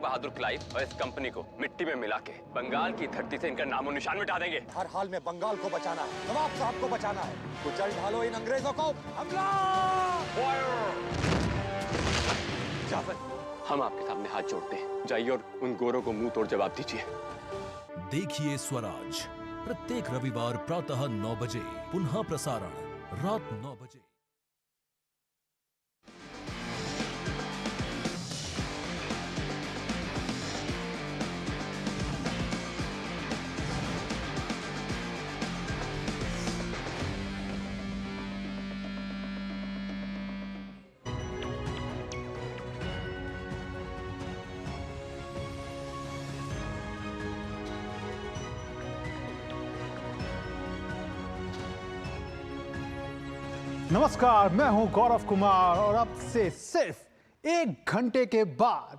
बहादुर Clive और इस company को मिट्टी में मिला के बंगाल की धरती से इनका नामो निशान मिटा देंगे। हर हाल में बंगाल को बचाना है, नवाब साहब को बचाना है। तो जल ढालो इन अंग्रेजों को। हमला! हम आपके सामने हाथ जोड़ते हैं, जाइए और उन गोरों को मुंह तोड़ जवाब दीजिए। देखिए स्वराज प्रत्येक रविवार प्रातः 9 बजे, पुनः प्रसारण रात 9 बजे। नमस्कार, मैं हूं गौरव कुमार और अब से सिर्फ 1 घंटे के बाद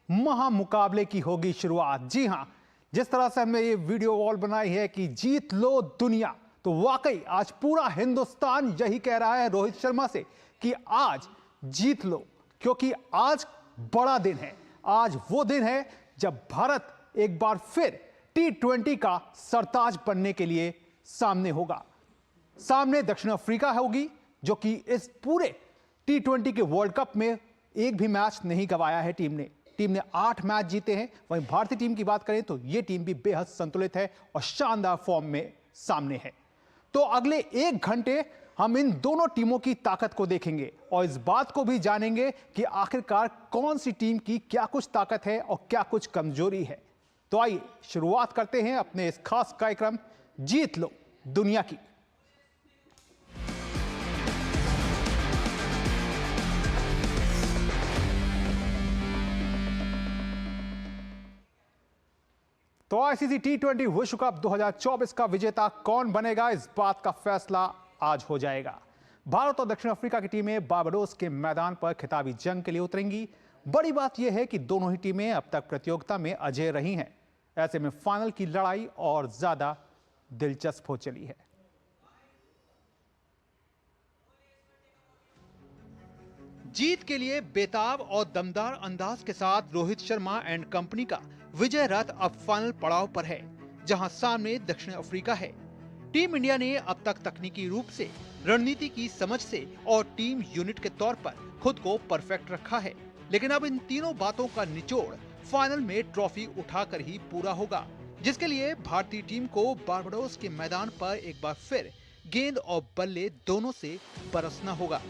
महामुकाबले की होगी शुरुआत। जी हां, जिस तरह से हमने ये वीडियो वॉल बनाई है कि जीत लो दुनिया, तो वाकई आज पूरा हिंदुस्तान यही कह रहा है रोहित शर्मा से कि आज जीत लो, क्योंकि आज बड़ा दिन है। आज वो दिन है जब भारत एक बार फिर T20 का सरताज बनने के लिए सामने होगा। सामने दक्षिण अफ्रीका होगी, जो कि इस पूरे T20 के वर्ल्ड कप में एक भी मैच नहीं गंवाया है। टीम ने 8 मैच जीते हैं। वहीं भारतीय टीम की बात करें तो यह टीम भी बेहद संतुलित है और शानदार फॉर्म में सामने है। तो अगले 1 घंटे हम इन दोनों टीमों की ताकत को देखेंगे और इस बात को भी जानेंगे कि आखिरकार कौन सी टीम की क्या कुछ ताकत है और क्या कुछ कमजोरी है। तो आइए शुरुआत करते हैं अपने इस खास कार्यक्रम जीत लो दुनिया की। तो आईसीसी T20 विश्व कप 2024 का विजेता कौन बनेगा, इस बात का फैसला आज हो जाएगा। भारत और दक्षिण अफ्रीका की टीमें बारबाडोस के मैदान पर खिताबी जंग के लिए उतरेंगी। बड़ी बात यह है कि दोनों ही टीमें अब तक प्रतियोगिता में अजेय रही हैं। ऐसे में फाइनल की लड़ाई और ज्यादा दिलचस्प हो चली है। जीत के लिए बेताब और दमदार अंदाज के साथ रोहित शर्मा एंड कंपनी का विजय रथ अब फाइनल पड़ाव पर है, जहां सामने दक्षिण अफ्रीका है। टीम इंडिया ने अब तक तकनीकी रूप से, रणनीति की समझ से और टीम यूनिट के तौर पर खुद को परफेक्ट रखा है, लेकिन अब इन तीनों बातों का निचोड़ फाइनल में ट्रॉफी उठाकर ही पूरा होगा, जिसके लिए भारतीय टीम को बारबाडोस के मैदान पर एक बार फिर गेंद और बल्ले दोनों से बरसना होगा।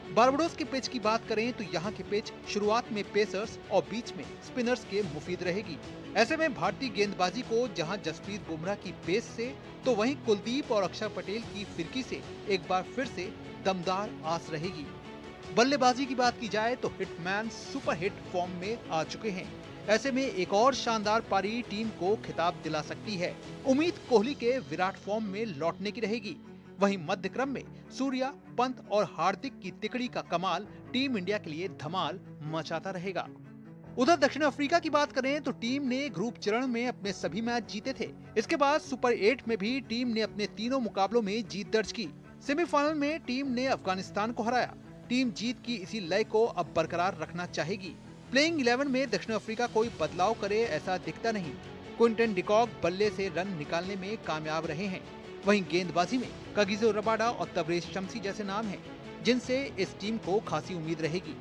बारबाडोस के पिच की बात करें तो यहाँ की पिच शुरुआत में पेसर्स और बीच में स्पिनर्स के मुफीद रहेगी। ऐसे में भारतीय गेंदबाजी को जहाँ जसप्रीत बुमराह की पेस से तो वहीं कुलदीप और अक्षर पटेल की फिरकी से एक बार फिर से दमदार आस रहेगी। बल्लेबाजी की बात की जाए तो हिटमैन सुपर हिट फॉर्म में आ चुके हैं। ऐसे में एक और शानदार पारी टीम को खिताब दिला सकती है। उम्मीद कोहली के विराट फॉर्म में लौटने की रहेगी। वहीं मध्य क्रम में सूर्या, पंत और हार्दिक की तिकड़ी का कमाल टीम इंडिया के लिए धमाल मचाता रहेगा। उधर दक्षिण अफ्रीका की बात करें तो टीम ने ग्रुप चरण में अपने सभी मैच जीते थे। इसके बाद सुपर 8 में भी टीम ने अपने तीनों मुकाबलों में जीत दर्ज की। सेमीफाइनल में टीम ने अफगानिस्तान को हराया। टीम जीत की इसी लय को अब बरकरार रखना चाहेगी। प्लेइंग 11 में दक्षिण अफ्रीका कोई बदलाव करे ऐसा दिखता नहीं। क्विंटन डिकॉक बल्ले से रन निकालने में कामयाब रहे हैं। वहीं गेंदबाजी में कागिसो रबाडा और तबरेज शम्सी जैसे नाम हैं, जिनसे इस टीम को खासी उम्मीद रहेगी।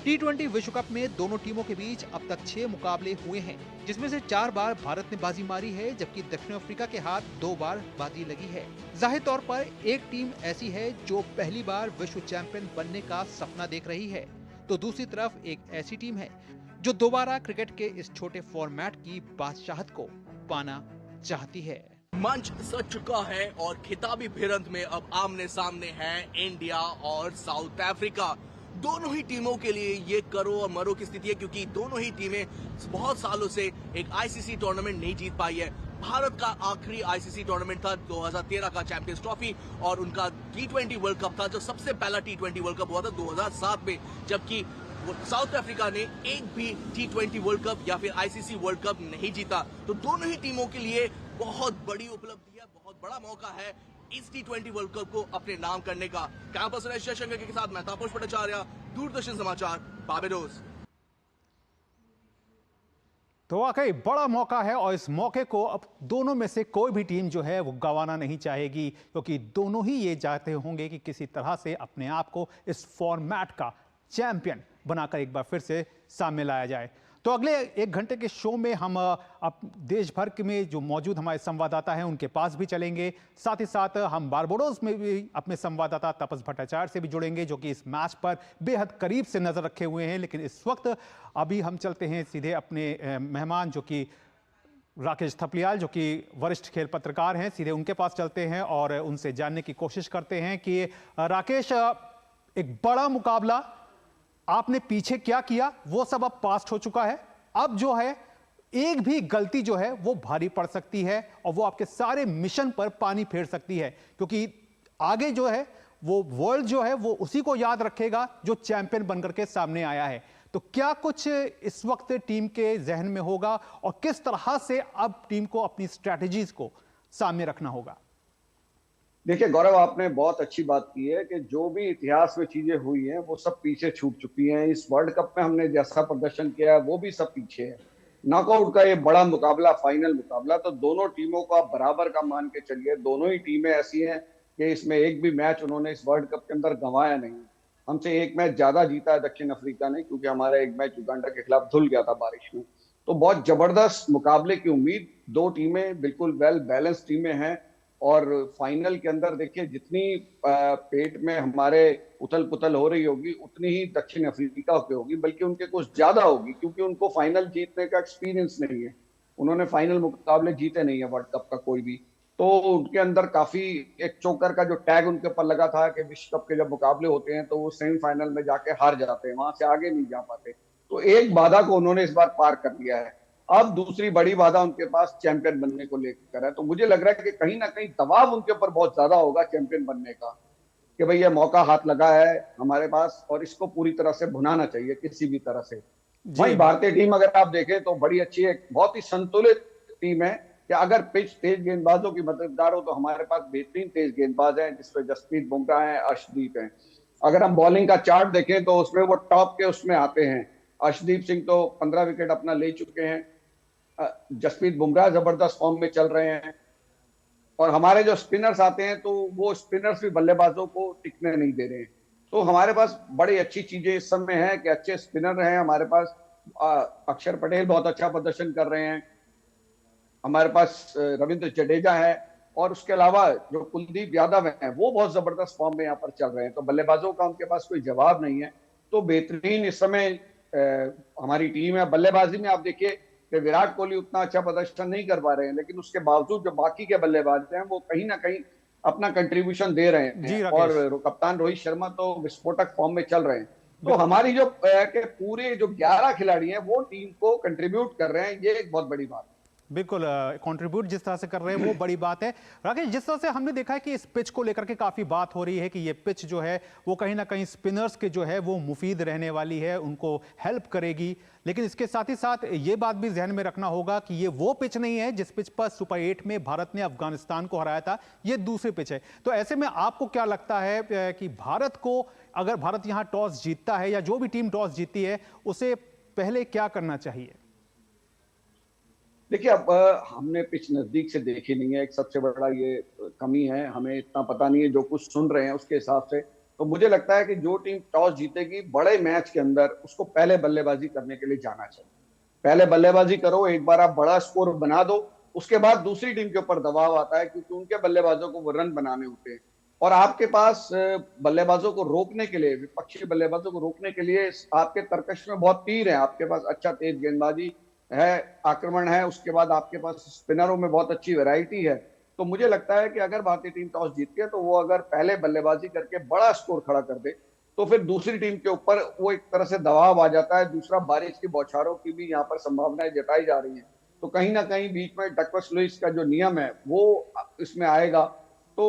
T20 विश्व कप में दोनों टीमों के बीच अब तक 6 मुकाबले हुए हैं, जिसमें से 4 बार भारत ने बाजी मारी है, जबकि दक्षिण अफ्रीका के हाथ 2 बार बाजी लगी है। जाहिर तौर पर एक टीम ऐसी है जो पहली बार विश्व चैंपियन बनने का सपना देख रही है, तो दूसरी तरफ एक ऐसी टीम है जो दोबारा क्रिकेट के इस छोटे फॉर्मेट की बादशाहत को पाना चाहती है। मंच सज चुका है और खिताबी भिड़ंत में अब आमने सामने हैं इंडिया और साउथ अफ्रीका। दोनों ही टीमों के लिए ये करो और मरो की स्थिति है, क्योंकि दोनों ही टीमें बहुत सालों से एक आईसीसी टूर्नामेंट नहीं जीत पाई है। भारत का आखिरी आईसीसी टूर्नामेंट था 2013 का चैंपियंस ट्रॉफी, और उनका T20 वर्ल्ड कप था जो सबसे पहला T20 वर्ल्ड कप हुआ था 2007 में, जबकि साउथ अफ्रीका ने एक भी T20 वर्ल्ड कप या फिर आईसीसी वर्ल्ड कप नहीं जीता। तो दोनों ही टीमों के लिए बहुत बड़ी उपलब्धि है, बहुत बड़ा मौका है इस T20 वर्ल्ड कप को अपने नाम करने का। कैंपस शंकर के साथ मैं तापस भट्टाचार्य, दूरदर्शन समाचार, बारबाडोस। तो वाकई बड़ा मौका है और इस मौके को अब दोनों में से कोई भी टीम जो है वो गंवाना नहीं चाहेगी, क्योंकि दोनों ही ये चाहते होंगे कि किसी तरह से अपने आप को इस फॉर्मेट का चैंपियन बनाकर एक बार फिर से सामने लाया जाए। तो अगले 1 घंटे के शो में हम अब देश भर में जो मौजूद हमारे संवाददाता हैं उनके पास भी चलेंगे, साथ ही साथ हम बारबाडोस में भी अपने संवाददाता तपस भट्टाचार्य से भी जुड़ेंगे, जो कि इस मैच पर बेहद करीब से नजर रखे हुए हैं। लेकिन इस वक्त अभी हम चलते हैं सीधे अपने मेहमान जो कि राकेश थपलियाल, जो कि वरिष्ठ खेल पत्रकार हैं, सीधे उनके पास चलते हैं और उनसे जानने की कोशिश करते हैं कि राकेश, एक बड़ा मुकाबला, आपने पीछे क्या किया वो सब अब पास्ट हो चुका है। अब जो है एक भी गलती जो है वो भारी पड़ सकती है और वो आपके सारे मिशन पर पानी फेर सकती है, क्योंकि आगे जो है वो वर्ल्ड जो है वो उसी को याद रखेगा जो चैंपियन बनकर के सामने आया है। तो क्या कुछ इस वक्त टीम के जहन में होगा और किस तरह से अब टीम को अपनी स्ट्रैटेजीज को सामने रखना होगा? देखिए गौरव, आपने बहुत अच्छी बात की है कि जो भी इतिहास में चीजें हुई हैं वो सब पीछे छूट चुकी हैं। इस वर्ल्ड कप में हमने जैसा प्रदर्शन किया है वो भी सब पीछे है। नॉकआउट का ये बड़ा मुकाबला, फाइनल मुकाबला, तो दोनों टीमों को आप बराबर का मान के चलिए। दोनों ही टीमें ऐसी हैं कि इसमें एक भी मैच उन्होंने इस वर्ल्ड कप के अंदर गंवाया नहीं। हमसे एक मैच ज्यादा जीता है दक्षिण अफ्रीका ने, क्योंकि हमारा एक मैच युगांडा के खिलाफ धुल गया था बारिश में। तो बहुत जबरदस्त मुकाबले की उम्मीद, दो टीमें बिल्कुल वेल बैलेंस टीमें हैं। और फाइनल के अंदर देखिए, जितनी पेट में हमारे उथल पुथल हो रही होगी उतनी ही दक्षिण अफ्रीका की होगी, बल्कि उनके कुछ ज्यादा होगी, क्योंकि उनको फाइनल जीतने का एक्सपीरियंस नहीं है। उन्होंने फाइनल मुकाबले जीते नहीं है वर्ल्ड कप का कोई भी। तो उनके अंदर काफी एक चोकर का जो टैग उनके ऊपर लगा था कि विश्व कप के जब मुकाबले होते हैं तो वो सेमीफाइनल में जाके हार जाते हैं, वहां से आगे नहीं जा पाते। तो एक बाधा को उन्होंने इस बार पार कर लिया है। अब दूसरी बड़ी बाधा उनके पास चैंपियन बनने को लेकर है। तो मुझे लग रहा है कि कहीं ना कहीं दबाव उनके ऊपर बहुत ज्यादा होगा चैंपियन बनने का, कि भाई ये मौका हाथ लगा है हमारे पास और इसको पूरी तरह से भुनाना चाहिए किसी भी तरह से। वही भारतीय टीम अगर आप देखें तो बड़ी अच्छी है, बहुत ही संतुलित टीम है कि अगर पिच तेज गेंदबाजों की मददगार हो तो हमारे पास बेहतरीन तेज गेंदबाज हैं, जिसमें जसप्रीत बुमराह है, अर्शदीप है। अगर हम बॉलिंग का चार्ट देखें तो उसमें वो टॉप के उसमें आते हैं। अर्शदीप सिंह तो 15 विकेट अपना ले चुके हैं, जसप्रीत बुमराह जबरदस्त फॉर्म में चल रहे हैं। और हमारे जो स्पिनर्स आते हैं तो वो स्पिनर्स भी बल्लेबाजों को टिकने नहीं दे रहे हैं। तो हमारे पास बड़ी अच्छी चीजें इस समय है कि अच्छे स्पिनर हैं हमारे पास। अक्षर पटेल बहुत अच्छा प्रदर्शन कर रहे हैं, हमारे पास रविंद्र जडेजा है, और उसके अलावा जो कुलदीप यादव है वो बहुत जबरदस्त फॉर्म में यहाँ पर चल रहे हैं। तो बल्लेबाजों का उनके पास कोई जवाब नहीं है। तो बेहतरीन इस समय हमारी टीम है। बल्लेबाजी में आप देखिए कि विराट कोहली उतना अच्छा प्रदर्शन नहीं कर पा रहे हैं, लेकिन उसके बावजूद जो बाकी के बल्लेबाज हैं वो कहीं ना कहीं अपना कंट्रीब्यूशन दे रहे हैं। और कप्तान रोहित शर्मा तो विस्फोटक फॉर्म में चल रहे हैं। तो हमारी जो पूरे जो 11 खिलाड़ी हैं वो टीम को कंट्रीब्यूट कर रहे हैं, ये एक बहुत बड़ी बात है। बिल्कुल, कंट्रीब्यूट जिस तरह से कर रहे हैं वो बड़ी बात है। राकेश, जिस तरह से हमने देखा है कि इस पिच को लेकर के काफी बात हो रही है कि ये पिच जो है वो कहीं ना कहीं स्पिनर्स के जो है वो मुफीद रहने वाली है, उनको हेल्प करेगी। लेकिन इसके साथ ही साथ ये बात भी ध्यान में रखना होगा कि ये वो पिच नहीं है जिस पिच पर सुपर 8 में भारत ने अफगानिस्तान को हराया था, ये दूसरी पिच है। तो ऐसे में आपको क्या लगता है कि भारत को, अगर भारत यहाँ टॉस जीतता है या जो भी टीम टॉस जीतती है, उसे पहले क्या करना चाहिए? देखिए, अब हमने पिच नजदीक से देखी नहीं है, एक सबसे बड़ा ये कमी है। हमें इतना पता नहीं है, जो कुछ सुन रहे हैं उसके हिसाब से तो मुझे लगता है कि जो टीम टॉस जीतेगी बड़े मैच के अंदर उसको पहले बल्लेबाजी करने के लिए जाना चाहिए। पहले बल्लेबाजी करो, एक बार आप बड़ा स्कोर बना दो, उसके बाद दूसरी टीम के ऊपर दबाव आता है, क्योंकि उनके बल्लेबाजों को वो रन बनाने होते हैं। और आपके पास बल्लेबाजों को रोकने के लिए, विपक्षी बल्लेबाजों को रोकने के लिए आपके तरकश में बहुत तीर है। आपके पास अच्छा तेज गेंदबाजी है, आक्रमण है, उसके बाद आपके पास स्पिनरों में बहुत अच्छी वैरायटी है। तो मुझे लगता है कि अगर भारतीय टीम टॉस जीतती है तो वो अगर पहले बल्लेबाजी करके बड़ा स्कोर खड़ा कर दे तो फिर दूसरी टीम के ऊपर वो एक तरह से दबाव आ जाता है। दूसरा, बारिश की बौछारों की भी यहाँ पर संभावनाएं जताई जा रही है। तो कहीं ना कहीं बीच में डकवर्थ लुईस का जो नियम है वो इसमें आएगा। तो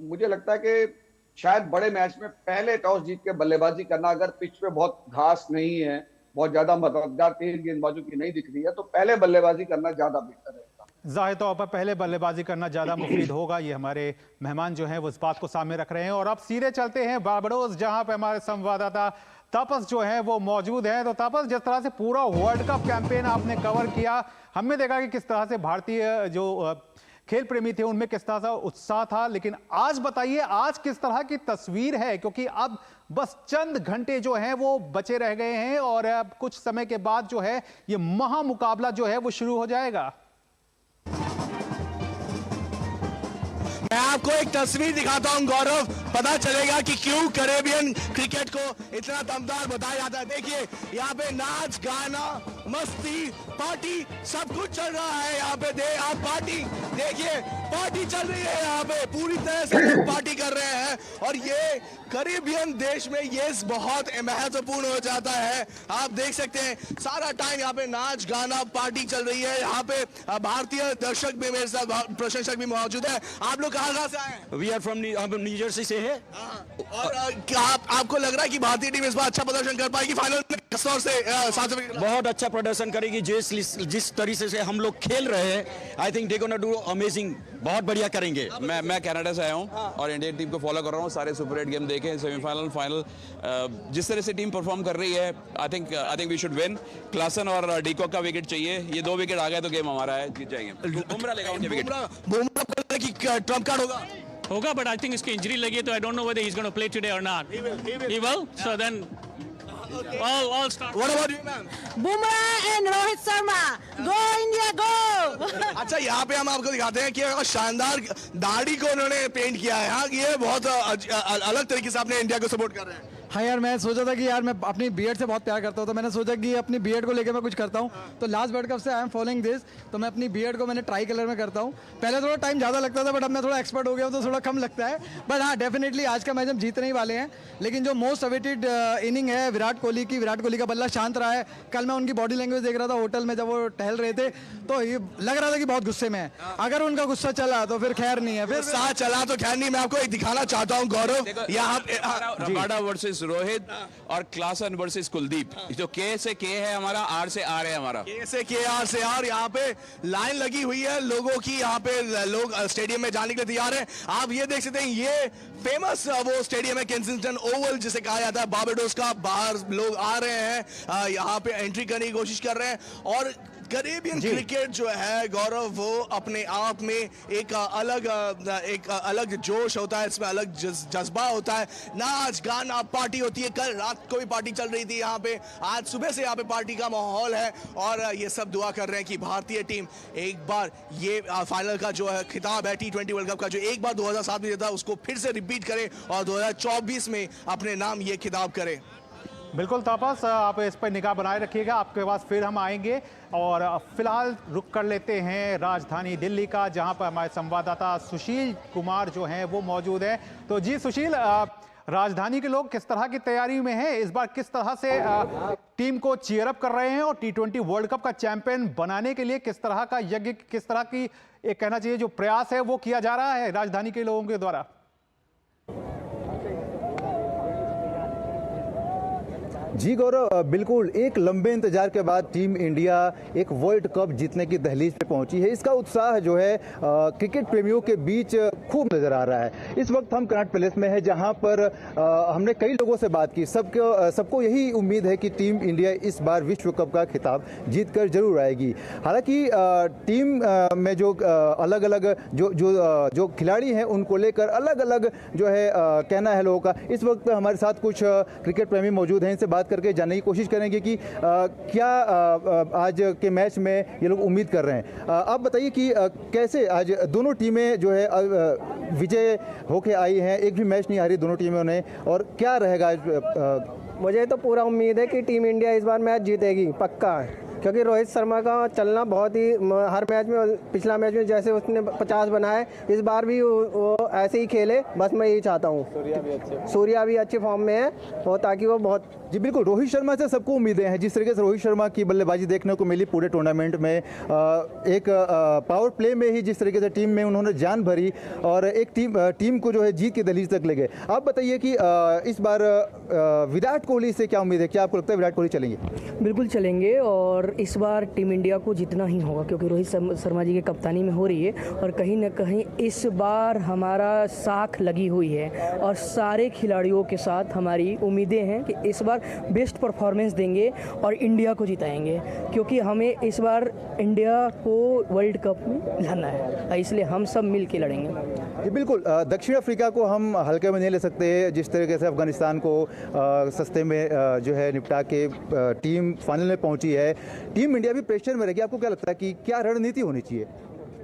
मुझे लगता है कि शायद बड़े मैच में पहले टॉस जीत के बल्लेबाजी करना, अगर पिच पे बहुत घास नहीं है, बहुत ज्यादा मददगार तेज गेंदबाजों की नहीं दिख रही है, तो पहले बल्लेबाजी करना ज्यादा बेहतर है। जाहिर तौर पर पहले बल्लेबाजी करना ज्यादा मुफीद होगा, ये हमारे मेहमान जो हैं वो इस बात को सामने रख रहे हैं। और अब सीधे चलते हैं बारबाडोस, जहां पे हमारे संवाददाता तापस जो है वो मौजूद है। तो तापस, जिस तरह से पूरा वर्ल्ड कप कैंपेन आपने कवर किया, हमने देखा कि किस तरह से भारतीय जो खेल प्रेमी थे उनमें किस तरह का उत्साह था, लेकिन आज बताइए आज किस तरह की तस्वीर है, क्योंकि अब बस चंद घंटे जो हैं वो बचे रह गए हैं और अब कुछ समय के बाद जो है ये महामुकाबला जो है वो शुरू हो जाएगा। मैं आपको एक तस्वीर दिखाता हूं गौरव, पता चलेगा कि क्यों कैरेबियन क्रिकेट को इतना दमदार बताया जाता है। देखिए यहाँ पे नाच गाना मस्ती पार्टी सब कुछ चल रहा है। यहाँ पे आप पार्टी देखिए, पार्टी चल रही है यहाँ पे, पूरी तरह से लोग पार्टी कर रहे हैं और ये कैरेबियन देश में ये बहुत महत्वपूर्ण हो जाता है। आप देख सकते हैं सारा टाइम यहाँ पे नाच गाना पार्टी चल रही है। यहाँ पे भारतीय दर्शक भी मेरे साथ, प्रशंसक भी मौजूद है। आप लोग कहाँ से आए? We are from New Jersey से है। और क्या आपको लग रहा है कि भारतीय टीम इस बार अच्छा प्रदर्शन कर पाएगी फाइनल में? किस तौर से बहुत अच्छा प्रदर्शन करेगी। जिस तरीके से हम लोग खेल रहे हैं, I think they gonna do amazing, बहुत बढ़िया करेंगे। मैं कनाडा से आया हूँ और इंडियन टीम को फॉलो कर रहा हूँ। सारे सुपर 8 गेम देखे, सेमीफाइनल फाइनल, जिस तरह से टीम परफॉर्म कर रही है, I think we should win. Klaasen और डीकॉक का विकेट चाहिए, ये 2 विकेट आ गए तो गेम हमारा है, जीत जाएंगे। बुमराह लेगा उनके विकेट। बुमराह की ट्रम्प कार्ड होगा, बट आई थिंक इसकी इंजरी लगी है, तो I don't know whether he is gonna play today or not. He will, so then all start. What about you, ma'am? Bumrah and Rohit Sharma, go India, go! अच्छा, यहाँ पे हम आपको दिखाते हैं कि शानदार दाढ़ी को उन्होंने पेंट किया है। हाँ, ये बहुत अलग तरीके से अपने इंडिया को सपोर्ट कर रहे हैं। हाँ यार, मैं सोचा था कि यार मैं अपनी बीएड से बहुत प्यार करता हूँ, तो मैंने सोचा कि अपनी बीएड को लेकर मैं कुछ करता हूँ। तो लास्ट वर्ल्ड कप से आई एम फॉलोइंग दिस, तो मैं अपनी बीएड को मैंने ट्राई कलर में करता हूँ। पहले थोड़ा टाइम ज़्यादा लगता था, बट अब मैं थोड़ा एक्सपर्ट हो गया हूँ तो थोड़ा कम लगता है। बट हाँ, डेफिनेटली आज का मैच हम जीतने ही वाले हैं। लेकिन जो मोस्ट अवेटेड इनिंग है विराट कोहली का बल्ला शांत रहा है। कल मैं उनकी बॉडी लैंग्वेज देख रहा था होटल में जब वो टहल रहे थे, तो ये लग रहा था कि बहुत गुस्से में है। अगर उनका गुस्सा चला तो फिर खैर नहीं है, फिर गुस्सा चला तो खैर नहीं। मैं आपको एक दिखाना चाहता हूँ गौरव, यहाँ रबाडा वर्सेस रोहित और क्लासन वर्सेस कुलदीप। जो के से के है हमारा, आर से आर है हमारा। के से के, आर से आर। यहाँ पे लाइन लगी हुई है लोगों की, यहाँ पे लोग स्टेडियम में जाने के लिए तैयार हैं। आप ये देख सकते हैं, ये फेमस वो स्टेडियम है केंसिंगटन ओवल जिसे कहा जाता है बारबाडोस का। बाहर लोग आ रहे हैं, यहाँ पे एंट्री करने की कोशिश कर रहे हैं। और कैरेबियन क्रिकेट जो है गौरव, वो अपने आप में एक अलग जोश होता है, इसमें अलग जज्बा होता है। नाच गाना पार्टी होती है। कल रात को भी पार्टी चल रही थी यहाँ पे, आज सुबह से यहाँ पे पार्टी का माहौल है। और ये सब दुआ कर रहे हैं कि भारतीय टीम एक बार ये फाइनल का जो है खिताब है T20 वर्ल्ड कप का, जो एक बार 2007 में जीता, उसको फिर से रिपीट करे और 2024 में अपने नाम ये खिताब करे। बिल्कुल तापस, आप इस पर निगाह बनाए रखिएगा, आपके पास फिर हम आएंगे। और फिलहाल रुक कर लेते हैं राजधानी दिल्ली का, जहां पर हमारे संवाददाता सुशील कुमार जो हैं वो मौजूद हैं। तो जी सुशील, राजधानी के लोग किस तरह की तैयारी में हैं? इस बार किस तरह से टीम को चीयर अप कर रहे हैं और T20 वर्ल्ड कप का चैंपियन बनाने के लिए किस तरह का यज्ञ, किस तरह की एक कहना चाहिए जो प्रयास है वो किया जा रहा है राजधानी के लोगों के द्वारा? जी गौरव, बिल्कुल एक लंबे इंतजार के बाद टीम इंडिया एक वर्ल्ड कप जीतने की दहलीज पे पहुंची है। इसका उत्साह जो है क्रिकेट प्रेमियों के बीच खूब नजर आ रहा है। इस वक्त हम कनॉट पैलेस में है, जहां पर हमने कई लोगों से बात की। सबको यही उम्मीद है कि टीम इंडिया इस बार विश्व कप का खिताब जीतकर जरूर आएगी। हालांकि टीम में जो अलग अलग जो खिलाड़ी हैं उनको लेकर अलग अलग जो है कहना है लोगों का। इस वक्त हमारे साथ कुछ क्रिकेट प्रेमी मौजूद हैं, इनसे बात करके जानने की कोशिश करेंगे कि क्या आज के मैच में ये लोग उम्मीद कर रहे हैं। आप बताइए कि कैसे आज दोनों टीमें जो है विजय होके आई हैं, एक भी मैच नहीं हारी दोनों टीमों ने, और क्या रहेगा आज? मुझे तो पूरा उम्मीद है कि टीम इंडिया इस बार मैच जीतेगी, पक्का है। क्योंकि रोहित शर्मा का चलना बहुत ही, हर मैच में, पिछला मैच में जैसे उसने 50 बनाए, इस बार भी वो ऐसे ही खेले, बस मैं यही चाहता हूँ। सूर्या भी अच्छे फॉर्म में है, और ताकि वो बहुत। जी बिल्कुल, रोहित शर्मा से सबको उम्मीदें हैं। जिस तरीके से रोहित शर्मा की बल्लेबाजी देखने को मिली पूरे टूर्नामेंट में, एक पावर प्ले में ही जिस तरीके से टीम में उन्होंने जान भरी और एक टीम को जो है जीत की दहलीज तक ले गए। आप बताइए कि इस बार विराट कोहली से क्या उम्मीद है? क्या आपको लगता है विराट कोहली चलेंगे? बिल्कुल चलेंगे, और इस बार टीम इंडिया को जीतना ही होगा क्योंकि रोहित शर्मा जी की कप्तानी में हो रही है और कहीं ना कहीं इस बार हमारा साख लगी हुई है और सारे खिलाड़ियों के साथ हमारी उम्मीदें हैं कि इस बार बेस्ट परफॉर्मेंस देंगे और इंडिया को जिताएंगे क्योंकि हमें इस बार इंडिया को वर्ल्ड कप में लाना है, इसलिए हम सब मिल के लड़ेंगे। जी बिल्कुल, दक्षिण अफ्रीका को हम हल्के में नहीं ले सकते। जिस तरीके से अफगानिस्तान को सस्ते में जो है निपटा के टीम फाइनल में पहुंची है, टीम इंडिया भी प्रेशर में रहेगी। आपको क्या लगता है कि क्या रणनीति होनी चाहिए?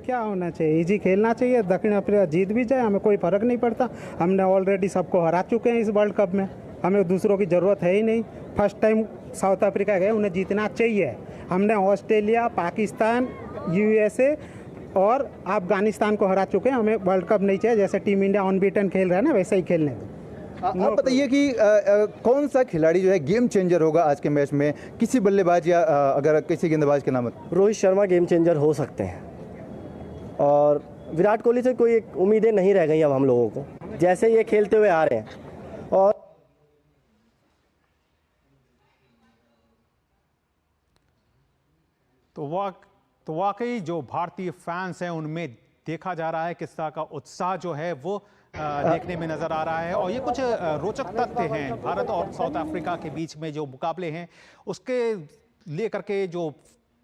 क्या होना चाहिए? इजी खेलना चाहिए। दक्षिण अफ्रीका जीत भी जाए, हमें कोई फर्क नहीं पड़ता। हमने ऑलरेडी सबको हरा चुके हैं इस वर्ल्ड कप में, हमें दूसरों की ज़रूरत है ही नहीं। फर्स्ट टाइम साउथ अफ्रीका गए, उन्हें जीतना चाहिए। हमने ऑस्ट्रेलिया, पाकिस्तान, USA और अफगानिस्तान को हरा चुके हैं, हमें वर्ल्ड कप नहीं चाहिए। जैसे टीम इंडिया अनबीटन खेल रहा है ना, वैसे ही खेलने दो। आप बताइए कि कौन सा खिलाड़ी जो है गेम चेंजर होगा आज के मैच में? किसी बल्लेबाज या अगर किसी गेंदबाज के नाम? रोहित शर्मा गेम चेंजर हो सकते हैं और विराट कोहली से कोई उम्मीदें नहीं रह गई अब हम लोगों को, जैसे ये खेलते हुए आ रहे हैं। और तो वाकई जो भारतीय फैंस हैं उनमें देखा जा रहा है किस तरह का उत्साह जो है वो देखने में नजर आ रहा है। और ये कुछ रोचक तथ्य हैं भारत और साउथ अफ्रीका के बीच में जो मुकाबले हैं उसके लेकर के जो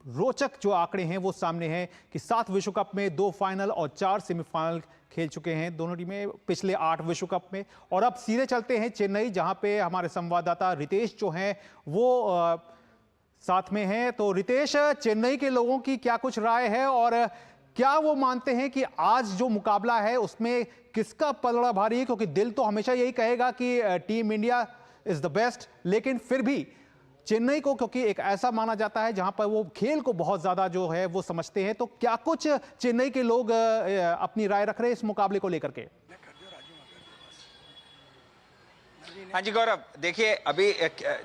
रोचक जो आंकड़े हैं वो सामने हैं कि 7 विश्व कप में 2 फाइनल और 4 सेमीफाइनल खेल चुके हैं दोनों टीमें पिछले 8 विश्व कप में। और अब सीधे चलते हैं चेन्नई, जहां पे हमारे संवाददाता रितेश जो हैं वो साथ में हैं। तो रितेश, चेन्नई के लोगों की क्या कुछ राय है और क्या वो मानते हैं कि आज जो मुकाबला है उसमें किसका पलड़ा भारी है? क्योंकि दिल तो हमेशा यही कहेगा कि team India is the best, लेकिन फिर भी चेन्नई को क्योंकि एक ऐसा माना जाता है जहां पर वो खेल को बहुत ज्यादा जो है वो समझते हैं। तो क्या कुछ चेन्नई के लोग अपनी राय रख रहे हैं इस मुकाबले को लेकर के? हाँ जी गौरव, देखिए अभी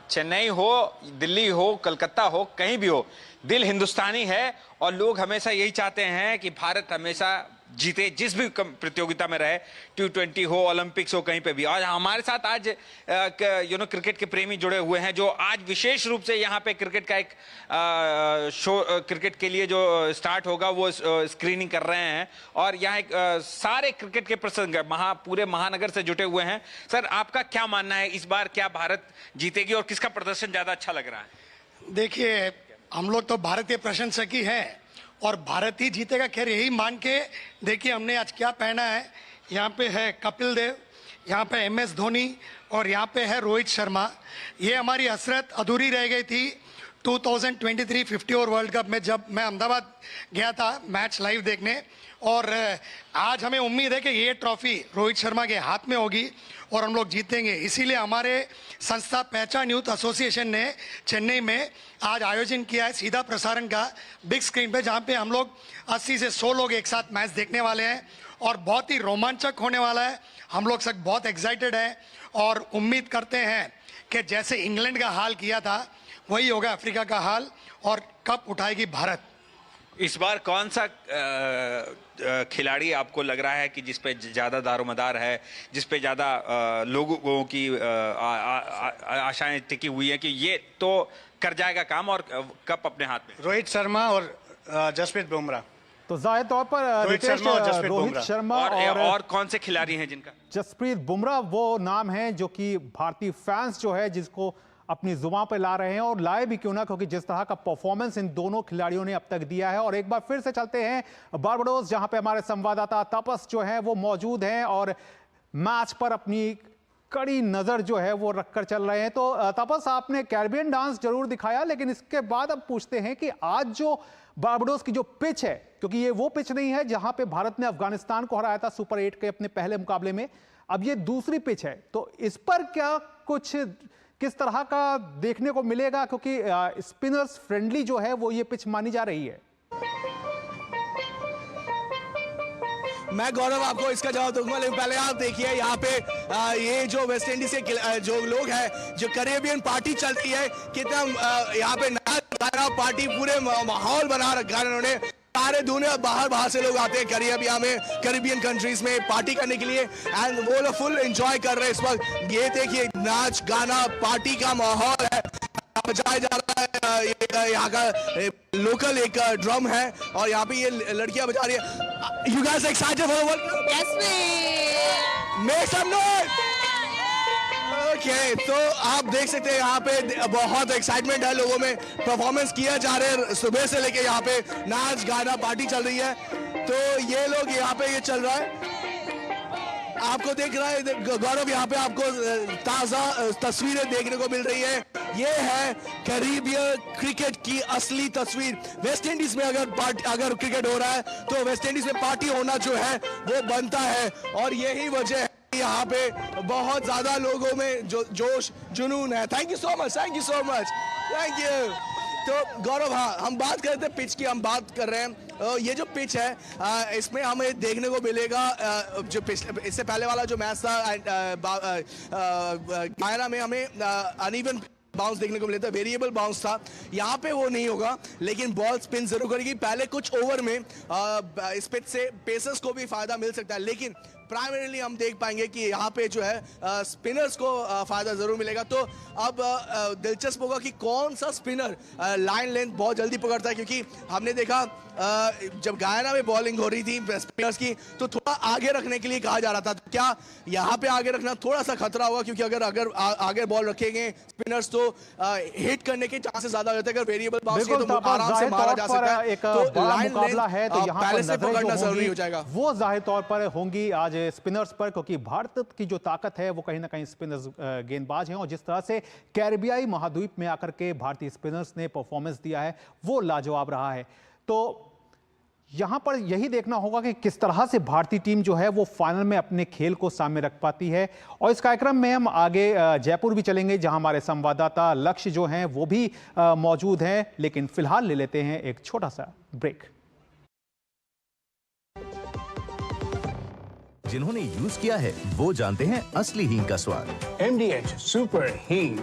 चेन्नई हो, दिल्ली हो, कलकत्ता हो, कहीं भी हो, दिल हिंदुस्तानी है और लोग हमेशा यही चाहते हैं कि भारत हमेशा जीते, जिस भी प्रतियोगिता में रहे, T20 हो, ओलंपिक्स हो, कहीं पे भी। और हमारे साथ आज क्रिकेट के प्रेमी जुड़े हुए हैं जो आज विशेष रूप से यहाँ पे क्रिकेट का एक शो क्रिकेट के लिए जो स्टार्ट होगा वो स्क्रीनिंग कर रहे हैं और यहाँ एक सारे क्रिकेट के प्रसंग पूरे महानगर से जुटे हुए हैं। सर, आपका क्या मानना है, इस बार क्या भारत जीतेगी और किसका प्रदर्शन ज्यादा अच्छा लग रहा है? देखिए, हम लोग तो भारतीय प्रशंसक ही हैं और भारत ही जीतेगा, खैर यही मान के देखिए हमने आज क्या पहना है। यहाँ पे है कपिल देव, यहाँ पे MS धोनी और यहाँ पे है रोहित शर्मा। ये हमारी हसरत अधूरी रह गई थी 2023 50 ओवर वर्ल्ड कप में, जब मैं अहमदाबाद गया था मैच लाइव देखने। और आज हमें उम्मीद है कि ये ट्रॉफी रोहित शर्मा के हाथ में होगी और हम लोग जीतेंगे। इसीलिए हमारे संस्था पहचान यूथ एसोसिएशन ने चेन्नई में आज आयोजन किया है सीधा प्रसारण का बिग स्क्रीन पे, जहाँ पे हम लोग 80 से 100 लोग एक साथ मैच देखने वाले हैं और बहुत ही रोमांचक होने वाला है। हम लोग सब बहुत एक्साइटेड हैं और उम्मीद करते हैं कि जैसे इंग्लैंड का हाल किया था वही होगा अफ्रीका का हाल और कप उठाएगी भारत। इस बार कौन सा खिलाड़ी आपको लग रहा है कि जिस पे ज्यादा दारोमदार है, जिस पे ज्यादा लोगों की आशाएं टिकी हुई है कि ये तो कर जाएगा काम और कप अपने हाथ में? रोहित शर्मा और जसप्रीत बुमराह। तो जाहिर तौर पर रोहित शर्मा और कौन से खिलाड़ी हैं जिनका? जसप्रीत बुमराह वो नाम है जो कि भारतीय फैंस जो है जिसको अपनी जुबान पे ला रहे हैं और लाए भी क्यों ना, क्योंकि जिस तरह का परफॉर्मेंस इन दोनों खिलाड़ियों ने अब तक दिया है। और एक बार फिर से चलते हैं बारबाडोस, जहां पे हमारे संवाददाता तपस जो है वो मौजूद हैं और मैच पर अपनी कड़ी नजर जो है वो रखकर चल रहे हैं। तो तपस, आपने कैरिबियन डांस जरूर दिखाया, लेकिन इसके बाद अब पूछते हैं कि आज जो बारबाडोस की जो पिच है, क्योंकि ये वो पिच नहीं है जहां पे भारत ने अफगानिस्तान को हराया था सुपर 8 के अपने पहले मुकाबले में, अब ये दूसरी पिच है, तो इस पर क्या कुछ किस तरह का देखने को मिलेगा? क्योंकि स्पिनर्स फ्रेंडली जो है वो ये पिच मानी जा रही है। मैं गौरव आपको इसका जवाब दूंगा, लेकिन पहले आप देखिए यहाँ पे ये जो वेस्ट इंडीज के जो लोग हैं, जो कैरेबियन पार्टी चल रही है, कितना यहाँ पे नाच पार्टी पूरे माहौल बना रखा है इन्होंने। सारे दुनिया बाहर से लोग आते हैं कैरिबियन कंट्रीज में पार्टी करने के लिए एंड वो लोग फुल एंजॉय कर रहे हैं इस वक्त। ये देखिए नाच गाना पार्टी का माहौल है, बजाया जा रहा है ये यहाँ का लोकल एक ड्रम है और यहाँ पे ये लड़कियां बजा रही है। You guys excited for the world cup? Yes, we. Make some noise. Okay, तो आप देख सकते हैं यहाँ पे बहुत एक्साइटमेंट है लोगों में। परफॉर्मेंस किया जा रहे हैं सुबह से लेके, यहाँ पे नाच गाना पार्टी चल रही है। तो ये लोग यहाँ पे ये चल रहा है, आपको देख रहा है गौरव, यहाँ पे आपको ताजा तस्वीरें देखने को मिल रही है। ये है कैरिबियन क्रिकेट की असली तस्वीर। वेस्ट इंडीज में अगर क्रिकेट हो रहा है तो वेस्ट इंडीज में पार्टी होना जो है वो बनता है, और यही वजह है यहाँ पे बहुत ज्यादा लोगों में जोश जुनून है। Thank you so much, thank you so much, thank you. तो गौरव, हाँ, हम बात कर रहे थे पिच की, हम बात कर रहे हैं ये जो पिच है इसमें हमें देखने को मिलेगा जो इससे पहले वाला जो मैच था गयाना में, हमें अनइवन बाउंस देखने को मिला था, वेरिएबल बाउंस था। यहाँ पे वो नहीं होगा, लेकिन बॉल स्पिन जरूर करेगी। पहले कुछ ओवर में इस पिच से पेसर्स को भी फायदा मिल सकता है, लेकिन प्राइमरीली हम देख पाएंगे कि यहाँ पे जो है स्पिनर्स को फायदा जरूर मिलेगा। तो अब दिलचस्प होगा कि कौन सा स्पिनर लाइन लेंथ बहुत जल्दी पकड़ता है, क्योंकि हमने देखा जब गयाना में बॉलिंग हो रही थी स्पिनर्स की तो थोड़ा आगे रखने के लिए कहा जा रहा था। तो क्या यहाँ पे आगे रखना थोड़ा सा खतरा होगा, क्योंकि अगर आगे बॉल रखेंगे स्पिनर्स तो हिट करने के चांसेस ज्यादा होते हैं। अगर वेरिएबल बाउंस है तो आराम से मारा जा सकता है। तो लाइन मुकाबला है, तो यहाँ पहले से पकड़ना जरूरी हो जाएगा। वो जाहिर तौर पर होंगी आज स्पिनर्स पर, क्योंकि भारत की जो ताकत है वो कहीं ना कहीं स्पिनर्स गेंदबाज हैं, और जिस तरह से कैरिबियाई महाद्वीप में आकर के भारतीय स्पिनर्स ने परफॉर्मेंस दिया है वो लाजवाब रहा है। तो यहां पर यही देखना होगा कि किस तरह से भारतीय टीम जो है वो फाइनल में अपने खेल को सामने रख पाती है। और इस कार्यक्रम में हम आगे जयपुर भी चलेंगे, जहां हमारे संवाददाता लक्ष्य जो हैं वो भी मौजूद हैं। लेकिन फिलहाल ले लेते हैं एक छोटा सा ब्रेक। जिन्होंने यूज किया है वो जानते हैं असली हींग का स्वाद। MDH सुपर हींग,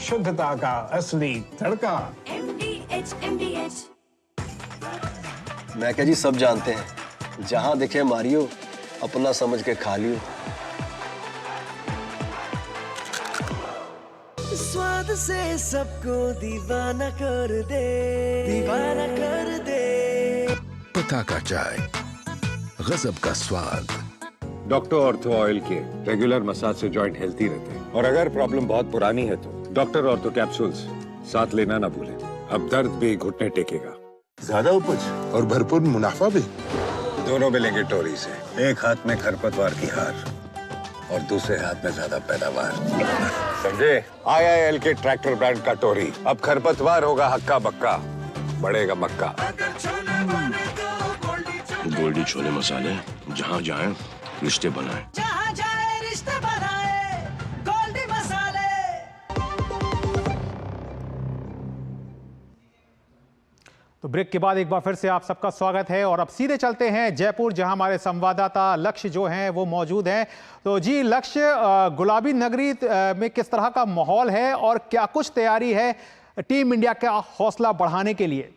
शुद्धता का असली तड़का। MDH। मैं क्या जी, सब जानते हैं, जहां दिखे मारियो, अपना समझ के खा लियो। स्वाद से सबको दीवाना कर दे, दीवाना कर दे। पता का चाय, गजब का स्वाद। डॉक्टर ऑर्थो ऑयल के रेगुलर मसाज से जॉइंट हेल्थी रहते हैं, और अगर प्रॉब्लम बहुत पुरानी है तो डॉक्टर ऑर्थो कैप्सूल्स साथ लेना ना भूलें। अब दर्द भी घुटने टेकेगा। ज्यादा उपज और भरपूर मुनाफा भी, दोनों मिलेंगे टोरी से। एक हाथ में खरपतवार की हार और दूसरे हाथ में ज्यादा पैदावार, समझे? IIL के ट्रैक्टर ब्रांड का टोरी, अब खरपतवार होगा हक्का बक्का, बढ़ेगा मक्का। गोल्डी छोले मसाले, जहाँ जाए रिश्ते बनाए, जहाँ जाए रिश्ते बनाए, गोल्डी मसाले। तो ब्रेक के बाद एक बार फिर से आप सबका स्वागत है, और अब सीधे चलते हैं जयपुर, जहां हमारे संवाददाता लक्ष्य जो हैं वो मौजूद हैं। तो जी लक्ष्य, गुलाबी नगरी में किस तरह का माहौल है और क्या कुछ तैयारी है टीम इंडिया का हौसला बढ़ाने के लिए?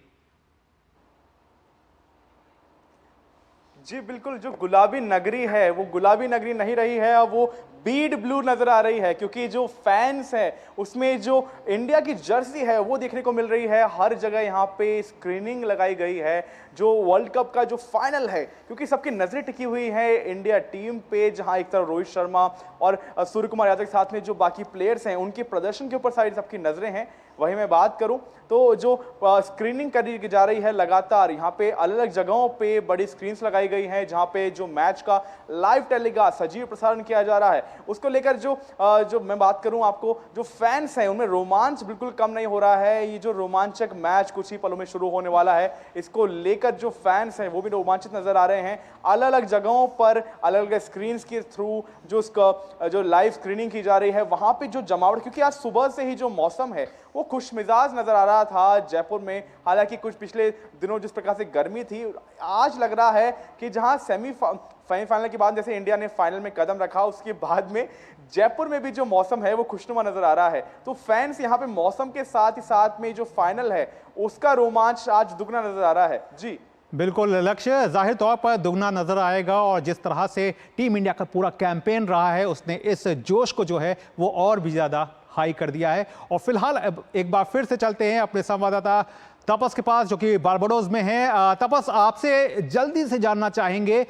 जी बिल्कुल, जो गुलाबी नगरी है वो गुलाबी नगरी नहीं रही है, अब वो बीड ब्लू नजर आ रही है, क्योंकि जो फैंस हैं उसमें जो इंडिया की जर्सी है वो देखने को मिल रही है। हर जगह यहाँ पे स्क्रीनिंग लगाई गई है जो वर्ल्ड कप का जो फाइनल है, क्योंकि सबकी नजरें टिकी हुई है इंडिया टीम पे, जहां एक तरफ रोहित शर्मा और सूर्य कुमार यादव के साथ में जो बाकी प्लेयर्स हैं उनके प्रदर्शन के ऊपर सारी सबकी नजरें हैं। वहीं मैं बात करूं तो जो स्क्रीनिंग करी जा रही है लगातार, यहाँ पे अलग अलग जगहों पे बड़ी स्क्रीन्स लगाई गई हैं, जहाँ पे जो मैच का लाइव टेलीकास्ट सजीव प्रसारण किया जा रहा है। उसको लेकर जो मैं बात करूं आपको, जो फैंस हैं उनमें रोमांच बिल्कुल कम नहीं हो रहा है। ये जो रोमांचक मैच कुछ ही पलों में शुरू होने वाला है, इसको लेकर जो फैंस हैं वो भी रोमांचित नजर आ रहे हैं। अलग अलग जगहों पर अलग अलग स्क्रीन्स के थ्रू जो लाइव स्क्रीनिंग की जा रही है, वहां पे जो जमावट, क्योंकि आज सुबह से ही जो मौसम है वो खुशमिजाज नजर आ रहा था जयपुर में। हालांकि कुछ पिछले दिनों जिस प्रकार से गर्मी थी, आज लग रहा है कि जहां सेमीफाइनल के बाद जैसे इंडिया ने फाइनल में कदम रखा, उसके बाद में जयपुर में भी जो मौसम है वो खुशनुमा नजर आ रहा है। तो फैंस यहाँ पे मौसम के साथ ही साथ में जो फाइनल है उसका रोमांच आज दुगना नजर आ रहा है। जी बिल्कुल लक्ष्य, जाहिर तौर पर दुगना नजर आएगा, और जिस तरह से टीम इंडिया का पूरा कैंपेन रहा है उसने इस जोश को जो है वो और भी ज्यादा हाई कर दिया है। और फिलहाल अब एक बार फिर से चलते हैं अपने संवाददाता तपस के पास, जो कि बारबाडोस में है। तपस, आपसे जल्दी से जानना चाहेंगे,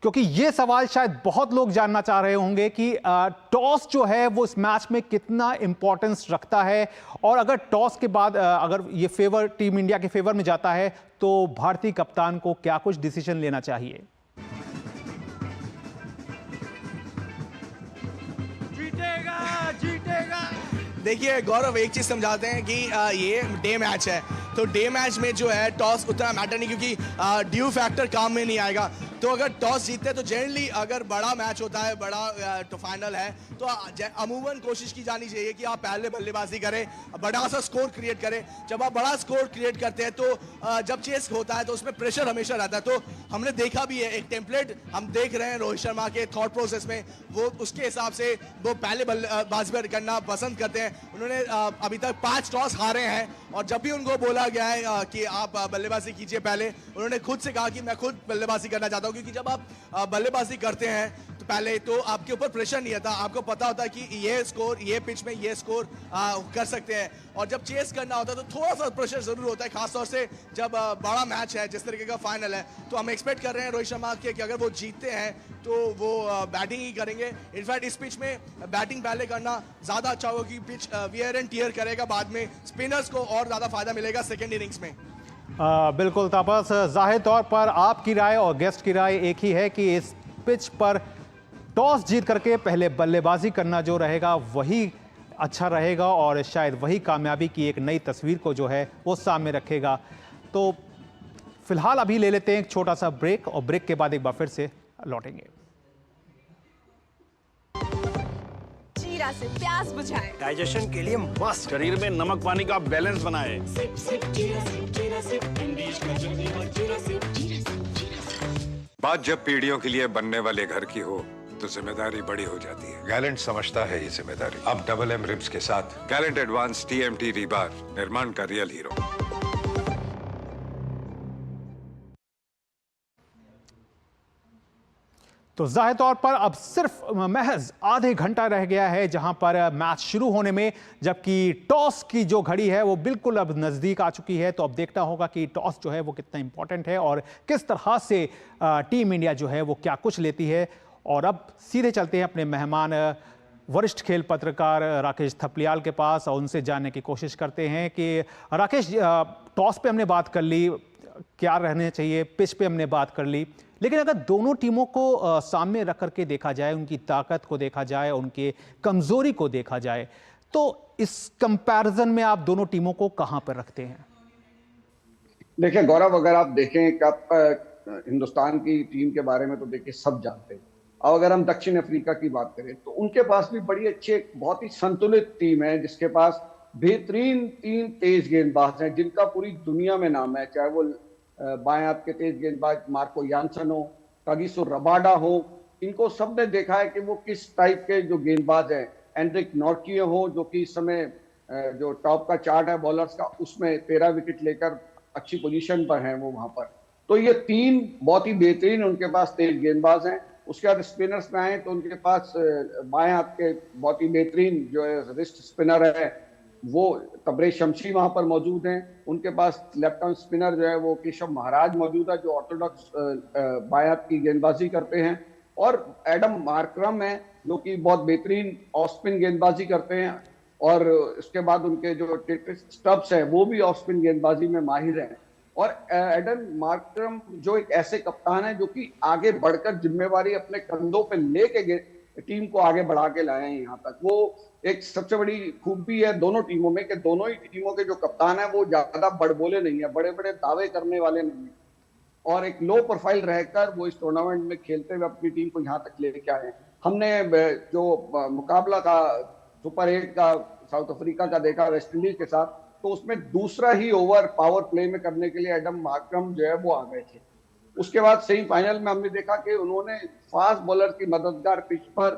क्योंकि ये सवाल शायद बहुत लोग जानना चाह रहे होंगे कि टॉस जो है वो इस मैच में कितना इंपॉर्टेंस रखता है, और अगर टॉस के बाद अगर ये फेवर टीम इंडिया के फेवर में जाता है तो भारतीय कप्तान को क्या कुछ डिसीजन लेना चाहिए? जीतेगा। देखिए गौरव, एक चीज समझाते हैं कि ये डे मैच है, तो डे मैच में जो है टॉस उतना मैटर नहीं, क्योंकि ड्यू फैक्टर काम में नहीं आएगा। तो अगर टॉस जीतते हैं तो जनरली अगर बड़ा मैच होता है, बड़ा तो फाइनल है, तो अमूमन कोशिश की जानी चाहिए कि आप पहले बल्लेबाजी करें, बड़ा सा स्कोर क्रिएट करें। जब आप बड़ा स्कोर क्रिएट करते हैं तो जब चेस होता है तो उसमें प्रेशर हमेशा रहता है। तो हमने देखा भी है, एक टेम्पलेट हम देख रहे हैं रोहित शर्मा के थॉट प्रोसेस में, वो उसके हिसाब से वो पहले बल्लेबाजी करना पसंद करते हैं। उन्होंने अभी तक 5 टॉस हारे हैं, और जब भी उनको बोला गया है कि आप बल्लेबाजी कीजिए पहले, उन्होंने खुद से कहा कि मैं खुद बल्लेबाजी करना चाहता हूं, क्योंकि जब आप बल्लेबाजी करते हैं तो पहले तो आपके ऊपर प्रेशर नहीं आता, आपको पता होता है कि ये स्कोर, ये पिच में ये स्कोर कर सकते हैं। और जब चेस करना होता है तो थोड़ा सा प्रेशर जरूर होता है, खासतौर से जब बड़ा मैच है, जिस तरीके का फाइनल है। तो हम एक्सपेक्ट कर रहे हैं रोहित शर्मा के कि अगर वो जीतते हैं तो वो बैटिंग ही करेंगे। इनफैक्ट इस पिच में बैटिंग पहले करना ज्यादा अच्छा होगा, क्योंकि पिच वियर एंड टियर करेगा, बाद में स्पिनर्स को और ज्यादा फायदा मिलेगा सेकेंड इनिंग्स में। बिल्कुल तापस, जाहिर तौर पर आपकी राय और गेस्ट की राय एक ही है कि इस पिच पर टॉस जीत करके पहले बल्लेबाजी करना जो रहेगा वही अच्छा रहेगा, और शायद वही कामयाबी की एक नई तस्वीर को जो है वो सामने रखेगा। तो फिलहाल अभी ले लेते हैं एक छोटा सा ब्रेक, और ब्रेक के बाद एक बार फिर से लौटेंगे। जीरा से प्यास बुझाए, डाइजेशन के लिए मस्त, शरीर में नमक पानी का बैलेंस बनाए। सिप सिप जीरा सिप, जीरा सिप, इंडीज का जर्नी और जीरा सिप, जीरा सिप, जीरा सिप। बात जब पीढ़ियों के लिए बनने वाले घर की हो तो जिम्मेदारी बड़ी हो जाती है। गैलेंट समझता है ये जिम्मेदारी। अब डबल एम रिब्स के साथ गैलेंट एडवांस TMT रीबार, निर्माण का रियल हीरो। तो जाहिर तौर पर अब सिर्फ महज आधे घंटा रह गया है जहां पर मैच शुरू होने में, जबकि टॉस की जो घड़ी है वो बिल्कुल अब नज़दीक आ चुकी है। तो अब देखना होगा कि टॉस जो है वो कितना इंपॉर्टेंट है और किस तरह से टीम इंडिया जो है वो क्या कुछ लेती है। और अब सीधे चलते हैं अपने मेहमान वरिष्ठ खेल पत्रकार राकेश थपलियाल के पास, और उनसे जानने की कोशिश करते हैं कि राकेश, टॉस पे हमने बात कर ली, क्या रहने चाहिए, पिच पे हमने बात कर ली, लेकिन अगर दोनों टीमों को सामने रख करके देखा जाए, उनकी ताकत को देखा जाए, उनके कमजोरी को देखा जाए, तो इस कंपैरिजन में आप दोनों टीमों को कहां पर रखते हैं? देखिए गौरव, अगर आप देखें कि हिंदुस्तान की टीम के बारे में तो देखिए सब जानते हैं। अब अगर हम दक्षिण अफ्रीका की बात करें तो उनके पास भी बड़ी अच्छी, बहुत ही संतुलित टीम है, जिसके पास बेहतरीन 3 तेज गेंदबाज हैं जिनका पूरी दुनिया में नाम है। चाहे वो बाएं हाथ के तेज गेंदबाज मार्को यानसन हो, कागिसो रबाडा हो, इनको सबने देखा है कि वो किस टाइप के जो गेंदबाज हैं। एंड्रिक नॉर्कियो हो, जो कि इस समय जो टॉप का चार्ट है बॉलर्स का, उसमें 13 विकेट लेकर अच्छी पोजीशन पर हैं वो वहां पर। तो ये 3 बहुत ही बेहतरीन उनके पास तेज गेंदबाज हैं। उसके बाद स्पिनर्स में आए तो उनके पास बाएं हाथ के बहुत ही बेहतरीन जो है रिस्ट स्पिनर है वो तबरेज शमशी वहां पर मौजूद हैं। उनके पास लेफ्ट आर्म स्पिनर जो है वो केशव महाराज मौजूद है, जो ऑर्थोडॉक्स बाएं हाथ की गेंदबाजी करते हैं। और एडम मार्करम है जो कि बहुत बेहतरीन ऑफ स्पिन गेंदबाजी करते हैं। और उसके बाद उनके जो स्टब्स है वो भी ऑफ स्पिन गेंदबाजी में माहिर हैं। और एडम मार्करम जो एक ऐसे कप्तान है जो कि आगे बढ़कर जिम्मेवारी अपने कंधों पे लेके टीम को आगे बढ़ा के लाए हैं यहाँ तक। वो एक सबसे बड़ी खूबी है दोनों टीमों में कि दोनों ही टीमों के जो कप्तान है वो ज्यादा बड़बोले नहीं है, बड़े बड़े दावे करने वाले नहीं है, और एक लो प्रोफाइल रहकर वो इस टूर्नामेंट में खेलते हुए अपनी टीम को यहाँ तक लेके आए हैं। हमने जो मुकाबला था सुपर 8 का साउथ अफ्रीका का देखा वेस्ट इंडीज के साथ, तो उसमें दूसरा ही ओवर पावर प्ले में करने के लिए एडम मार्करम जो है वो आ गए थे। उसके बाद सेमीफाइनल में हमने देखा कि उन्होंने फास्ट बॉलर की मददगार पिच पर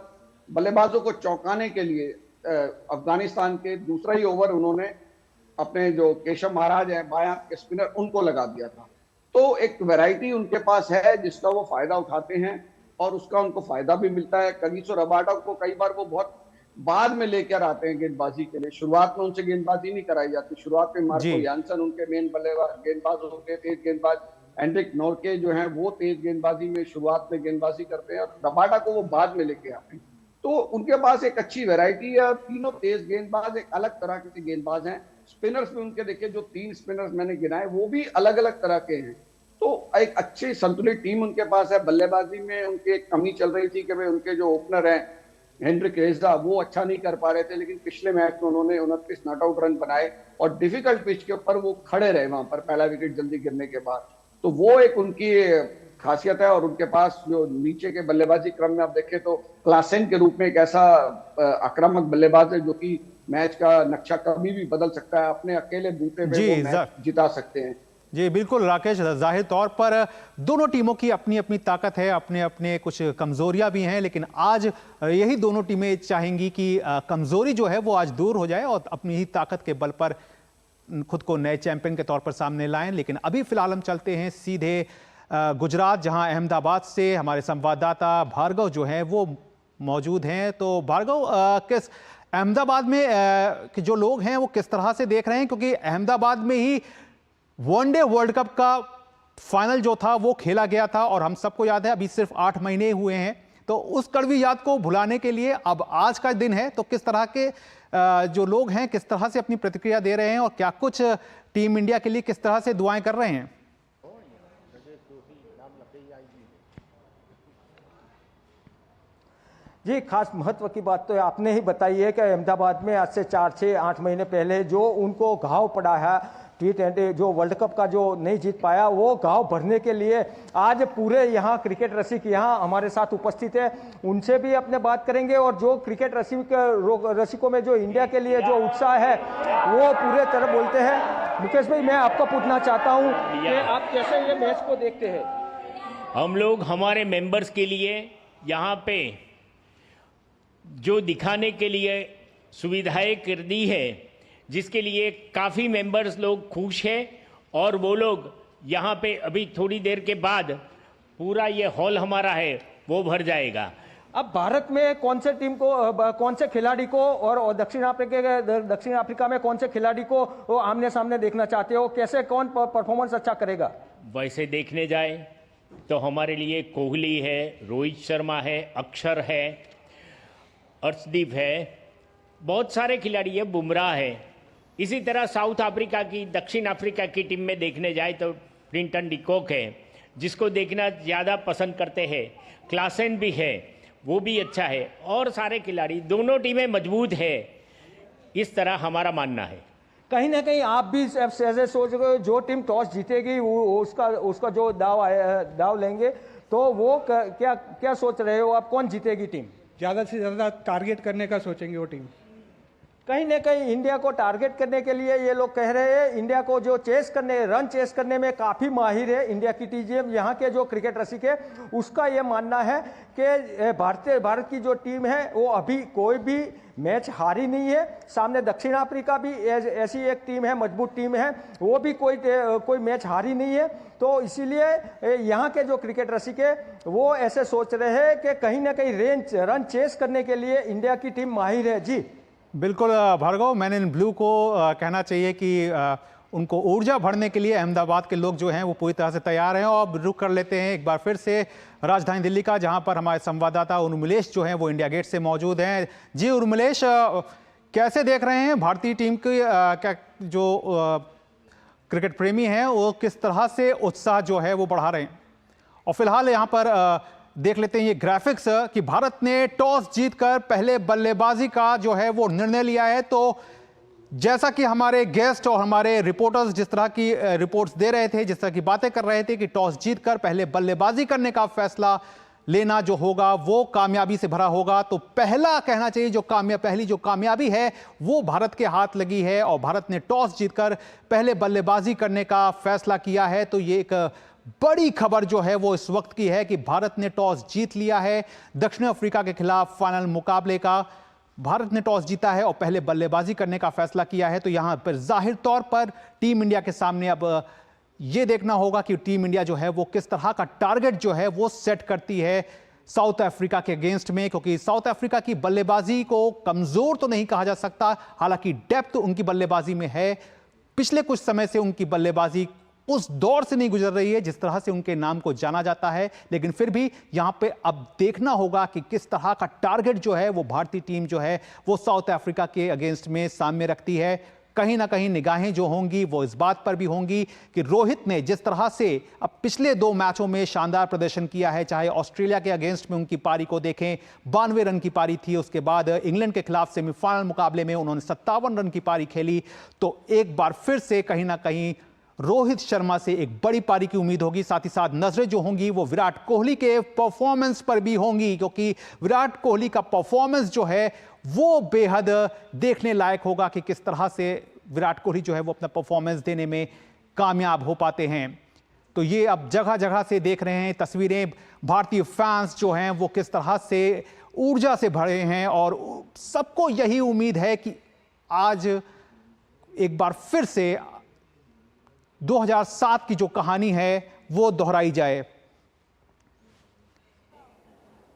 बल्लेबाजों को चौंकाने के लिए अफगानिस्तान के दूसरा ही ओवर उन्होंने अपने जो केशव महाराज है बायां के स्पिनर उनको लगा दिया था। तो एक वैरायटी उनके पास है जिसका वो फायदा उठाते हैं और उसका उनको फायदा भी मिलता है। कागिसो रबाडा को कई बार वो बहुत बाद में लेकर आते हैं गेंदबाजी के लिए। शुरुआत में उनसे गेंदबाजी नहीं कराई जाती। शुरुआत में मार्को यानसन उनके मेन बल्लेबाज गेंदबाज होते, तेज गेंदबाज एंड्रिक नोर्के जो है वो तेज गेंदबाजी में शुरुआत में गेंदबाजी करते हैं और रबाडा को वो बाद में लेके आते हैं। तो उनके पास एक अच्छी वैरायटी है। तीनों तेज गेंदबाज एक अलग तरह के गेंदबाज हैं। स्पिनर्स में उनके देखिए, जो 3 स्पिनर्स मैंने गिनाए वो भी अलग अलग तरह के हैं। तो एक अच्छी संतुलित टीम उनके पास है। बल्लेबाजी में उनकी एक कमी चल रही थी कि भाई उनके जो ओपनर हैं हेनरिक रेजदा वो अच्छा नहीं कर पा रहे थे, लेकिन पिछले मैच में उन्होंने 29 नॉट आउट रन बनाए और डिफिकल्ट पिच के ऊपर वो खड़े रहे वहां पर पहला विकेट जल्दी गिरने के बाद। तो वो एक उनकी खासियत है। और उनके पास जो नीचे के बल्लेबाजी क्रम में आप देखें तो क्लासेन के रूप में एक ऐसा आक्रामक बल्लेबाज है जो कि मैच का नक्शा कभी भी बदल सकता है। अपने अकेले बूते पे वो मैच जिता सकते हैं। जी बिल्कुल राकेश, जाहिर तौर पर दोनों टीमों की अपनी अपनी ताकत है, अपने अपने कुछ कमजोरियां भी हैं, लेकिन आज यही दोनों टीमें चाहेंगी कि कमजोरी जो है वो आज दूर हो जाए और अपनी ही ताकत के बल पर खुद को नए चैंपियन के तौर पर सामने लाएं। लेकिन अभी फिलहाल हम चलते हैं सीधे गुजरात, जहां अहमदाबाद से हमारे संवाददाता भार्गव जो हैं वो मौजूद हैं। तो भार्गव, किस अहमदाबाद में जो लोग हैं वो किस तरह से देख रहे हैं, क्योंकि अहमदाबाद में ही वनडे वर्ल्ड कप का फाइनल जो था वो खेला गया था और हम सबको याद है अभी सिर्फ 8 महीने हुए हैं। तो उस कड़वी याद को भुलाने के लिए अब आज का दिन है, तो किस तरह के जो लोग हैं किस तरह से अपनी प्रतिक्रिया दे रहे हैं और क्या कुछ टीम इंडिया के लिए किस तरह से दुआएं कर रहे हैं? जी, खास महत्व की बात तो आपने ही बताई है कि अहमदाबाद में आज से 4-6-8 महीने पहले जो उनको घाव पड़ा है, T20 जो वर्ल्ड कप का जो नहीं जीत पाया, वो घाव भरने के लिए आज पूरे यहाँ क्रिकेट रसिक यहाँ हमारे साथ उपस्थित है। उनसे भी अपने बात करेंगे और जो क्रिकेट रसिकों में जो इंडिया के लिए जो उत्साह है वो पूरे तरह बोलते हैं। मुकेश भाई, मैं आपको पूछना चाहता हूँ कि आप कैसे ये मैच को देखते हैं? हम लोग हमारे मेंबर्स के लिए यहाँ पे जो दिखाने के लिए सुविधाएं कर दी है, जिसके लिए काफ़ी मेंबर्स लोग खुश हैं और वो लोग यहाँ पे अभी थोड़ी देर के बाद पूरा ये हॉल हमारा है वो भर जाएगा। अब भारत में कौन से टीम को, कौन से खिलाड़ी को और दक्षिण अफ्रीका में कौन से खिलाड़ी को आमने सामने देखना चाहते हो? कैसे कौन परफॉर्मेंस अच्छा करेगा? वैसे देखने जाए तो हमारे लिए कोहली है, रोहित शर्मा है, अक्षर है, अर्शदीप है, बहुत सारे खिलाड़ी है, बुमराह है। इसी तरह साउथ अफ्रीका की, दक्षिण अफ्रीका की टीम में देखने जाए तो क्लिंटन डिकॉक है, जिसको देखना ज़्यादा पसंद करते हैं। क्लासेन भी है, वो भी अच्छा है, और सारे खिलाड़ी, दोनों टीमें मजबूत है, इस तरह हमारा मानना है। कहीं ना कहीं आप भी ऐसे सोच रहे हो जो टीम टॉस जीतेगी वो उसका जो दाव लेंगे, तो वो क्या सोच रहे हो आप, कौन जीतेगी टीम? ज़्यादा से ज़्यादा टारगेट करने का सोचेंगे वो टीम। कहीं ना कहीं इंडिया को टारगेट करने के लिए ये लोग कह रहे हैं, इंडिया को जो रन चेस करने में काफ़ी माहिर है इंडिया की टीम। यहाँ के जो क्रिकेट रसिक है उसका ये मानना है कि भारत की जो टीम है वो अभी कोई भी मैच हारी नहीं है। सामने दक्षिण अफ्रीका भी ऐसी एक टीम है, मजबूत टीम है, वो भी कोई मैच हारी नहीं है। तो इसीलिए यहाँ के जो क्रिकेट रसिक है वो ऐसे सोच रहे हैं कि कहीं ना कहीं रन चेस करने के लिए इंडिया की टीम माहिर है। जी बिल्कुल भार्गव, मैन इन ब्लू को कहना चाहिए कि उनको ऊर्जा भरने के लिए अहमदाबाद के लोग जो हैं वो पूरी तरह से तैयार हैं। और रुक कर लेते हैं एक बार फिर से राजधानी दिल्ली का, जहां पर हमारे संवाददाता उर्मिलेश जो हैं वो इंडिया गेट से मौजूद हैं। जी उर्मिलेश, कैसे देख रहे हैं भारतीय टीम की, क्या जो क्रिकेट प्रेमी हैं वो किस तरह से उत्साह जो है वो बढ़ा रहे हैं? और फिलहाल यहाँ पर देख लेते हैं ये ग्राफिक्स कि भारत ने टॉस जीतकर पहले बल्लेबाजी का जो है वो निर्णय लिया है। तो जैसा कि हमारे गेस्ट और हमारे रिपोर्टर्स जिस तरह की रिपोर्ट्स दे रहे थे, जिस तरह की बातें कर रहे थे कि टॉस जीतकर पहले बल्लेबाजी करने का फैसला लेना जो होगा वो कामयाबी से भरा होगा। तो पहला कहना चाहिए पहली जो कामयाबी है वो भारत के हाथ लगी है और भारत ने टॉस जीतकर पहले बल्लेबाजी करने का फैसला किया है। तो ये एक बड़ी खबर जो है वो इस वक्त की है कि भारत ने टॉस जीत लिया है। दक्षिण अफ्रीका के खिलाफ फाइनल मुकाबले का भारत ने टॉस जीता है और पहले बल्लेबाजी करने का फैसला किया है। तो यहां पर जाहिर तौर पर टीम इंडिया के सामने अब ये देखना होगा कि टीम इंडिया जो है वो किस तरह का टारगेट जो है वो सेट करती है साउथ अफ्रीका के अगेंस्ट में, क्योंकि साउथ अफ्रीका की बल्लेबाजी को कमजोर तो नहीं कहा जा सकता, हालांकि डेप्थ उनकी बल्लेबाजी में है। पिछले कुछ समय से उनकी बल्लेबाजी उस दौर से नहीं गुजर रही है जिस तरह से उनके नाम को जाना जाता है, लेकिन फिर भी यहां पे अब देखना होगा कि किस तरह का टारगेट जो है वो भारतीय टीम जो है वो साउथ अफ्रीका के अगेंस्ट में सामने रखती है। कहीं ना कहीं निगाहें जो होंगी वो इस बात पर भी होंगी कि रोहित ने जिस तरह से अब पिछले 2 मैचों में शानदार प्रदर्शन किया है, चाहे ऑस्ट्रेलिया के अगेंस्ट में उनकी पारी को देखें, 92 रन की पारी थी, उसके बाद इंग्लैंड के खिलाफ सेमीफाइनल मुकाबले में उन्होंने 57 रन की पारी खेली, तो एक बार फिर से कहीं ना कहीं रोहित शर्मा से एक बड़ी पारी की उम्मीद होगी। साथ ही साथ नजरें जो होंगी वो विराट कोहली के परफॉर्मेंस पर भी होंगी, क्योंकि विराट कोहली का परफॉर्मेंस जो है वो बेहद देखने लायक होगा कि किस तरह से विराट कोहली जो है वो अपना परफॉर्मेंस देने में कामयाब हो पाते हैं। तो ये अब जगह जगह से देख रहे हैं तस्वीरें, भारतीय फैंस जो हैं वो किस तरह से ऊर्जा से भरे हैं और सबको यही उम्मीद है कि आज एक बार फिर से 2007 की जो कहानी है वो दोहराई जाए।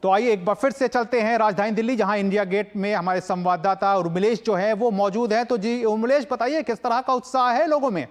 तो आइए एक बार फिर से चलते हैं राजधानी दिल्ली, जहां इंडिया गेट में हमारे संवाददाता उर्मिलेश जो है वो मौजूद हैं। तो जी उर्मिलेश, बताइए किस तरह का उत्साह है लोगों में?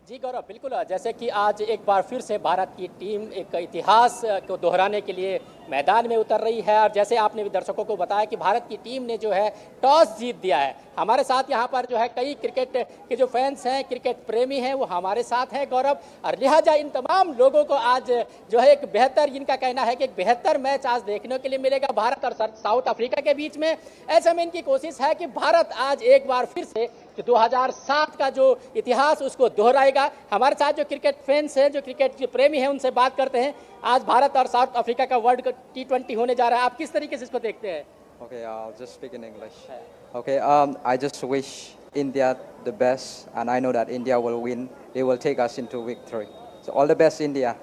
जी गौरव, बिल्कुल, जैसे कि आज एक बार फिर से भारत की टीम एक इतिहास को दोहराने के लिए मैदान में उतर रही है। और जैसे आपने भी दर्शकों को बताया कि भारत की टीम ने जो है टॉस जीत दिया है। हमारे साथ यहाँ पर जो है कई क्रिकेट के जो फैंस हैं, क्रिकेट प्रेमी हैं, वो हमारे साथ हैं गौरव, और लिहाजा इन तमाम लोगों को आज जो है एक बेहतर, इनका कहना है कि एक बेहतर मैच आज देखने के लिए मिलेगा भारत और साउथ अफ्रीका के बीच में। ऐसे में इनकी कोशिश है कि भारत आज एक बार फिर से 2007 का जो इतिहास उसको दोहराएगा। हमारे साथ जो क्रिकेट फैंस हैं, जो क्रिकेट प्रेमी हैं, उनसे बात करते हैं। आज भारत और साउथ अफ्रीका का वर्ल्ड T20 होने जा रहा है, आप किस तरीके से इसको देखते हैं? Okay, I'll just speak in English. Okay, I just wish India the best, and I know that India will win. They will take us into victory. So all the best, India.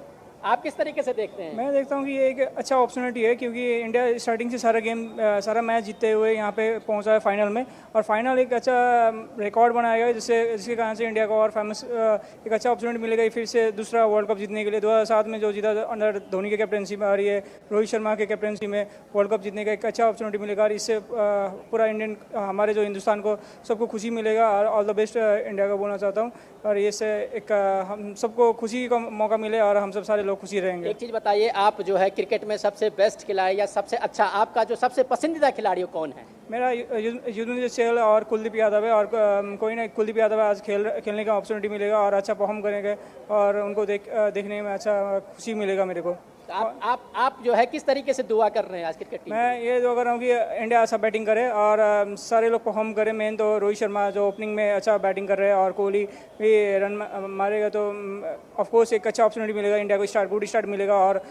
आप किस तरीके से देखते हैं? मैं देखता हूँ कि ये एक अच्छा अपॉर्चुनिटी है, क्योंकि इंडिया स्टार्टिंग से सारा मैच जीतते हुए यहाँ पे पहुँचा है फाइनल में, और फाइनल एक अच्छा रिकॉर्ड बनाएगा जिसके कारण से इंडिया को और फेमस एक अच्छा अपॉर्चुनिटी मिलेगा फिर से दूसरा वर्ल्ड कप जीतने के लिए। 2007 में जो जीता अंडर धोनी के कैप्टनसी में, और ये रोहित शर्मा के कैप्टनसी में वर्ल्ड कप जीतने का एक अच्छा अपॉर्चुनिटी मिलेगा, और इससे पूरा इंडियन हमारे जो हिंदुस्तान को सबको खुशी मिलेगा। और ऑल द बेस्ट इंडिया को बोलना चाहता हूँ, और इससे एक हम सबको खुशी का मौका मिले और हम सब सारे लोग खुशी रहेंगे। एक चीज़ बताइए, आप जो है क्रिकेट में सबसे बेस्ट खिलाड़ी या सबसे अच्छा आपका जो सबसे पसंदीदा खिलाड़ी कौन है? मेरा युजवेंद्र चहल और कुलदीप यादव है, और कोई ना कुलदीप यादव आज खेलने का अपॉर्चुनिटी मिलेगा और अच्छा परफॉर्म करेंगे, और उनको देखने में अच्छा खुशी मिलेगा मेरे को। आप जो है किस तरीके से दुआ कर रहे हैं आज क्रिकेट टीम? मैं ये दुआ कर रहा हूँ कि इंडिया अच्छा बैटिंग करे और सारे लोग परफॉर्म करें। मेन तो रोहित शर्मा जो ओपनिंग में अच्छा बैटिंग कर रहे हैं, और कोहली भी रन मारेगा, तो ऑफ कोर्स एक अच्छा अपॉर्चुनिटी मिलेगा इंडिया को, गुड स्टार्ट मिलेगा। और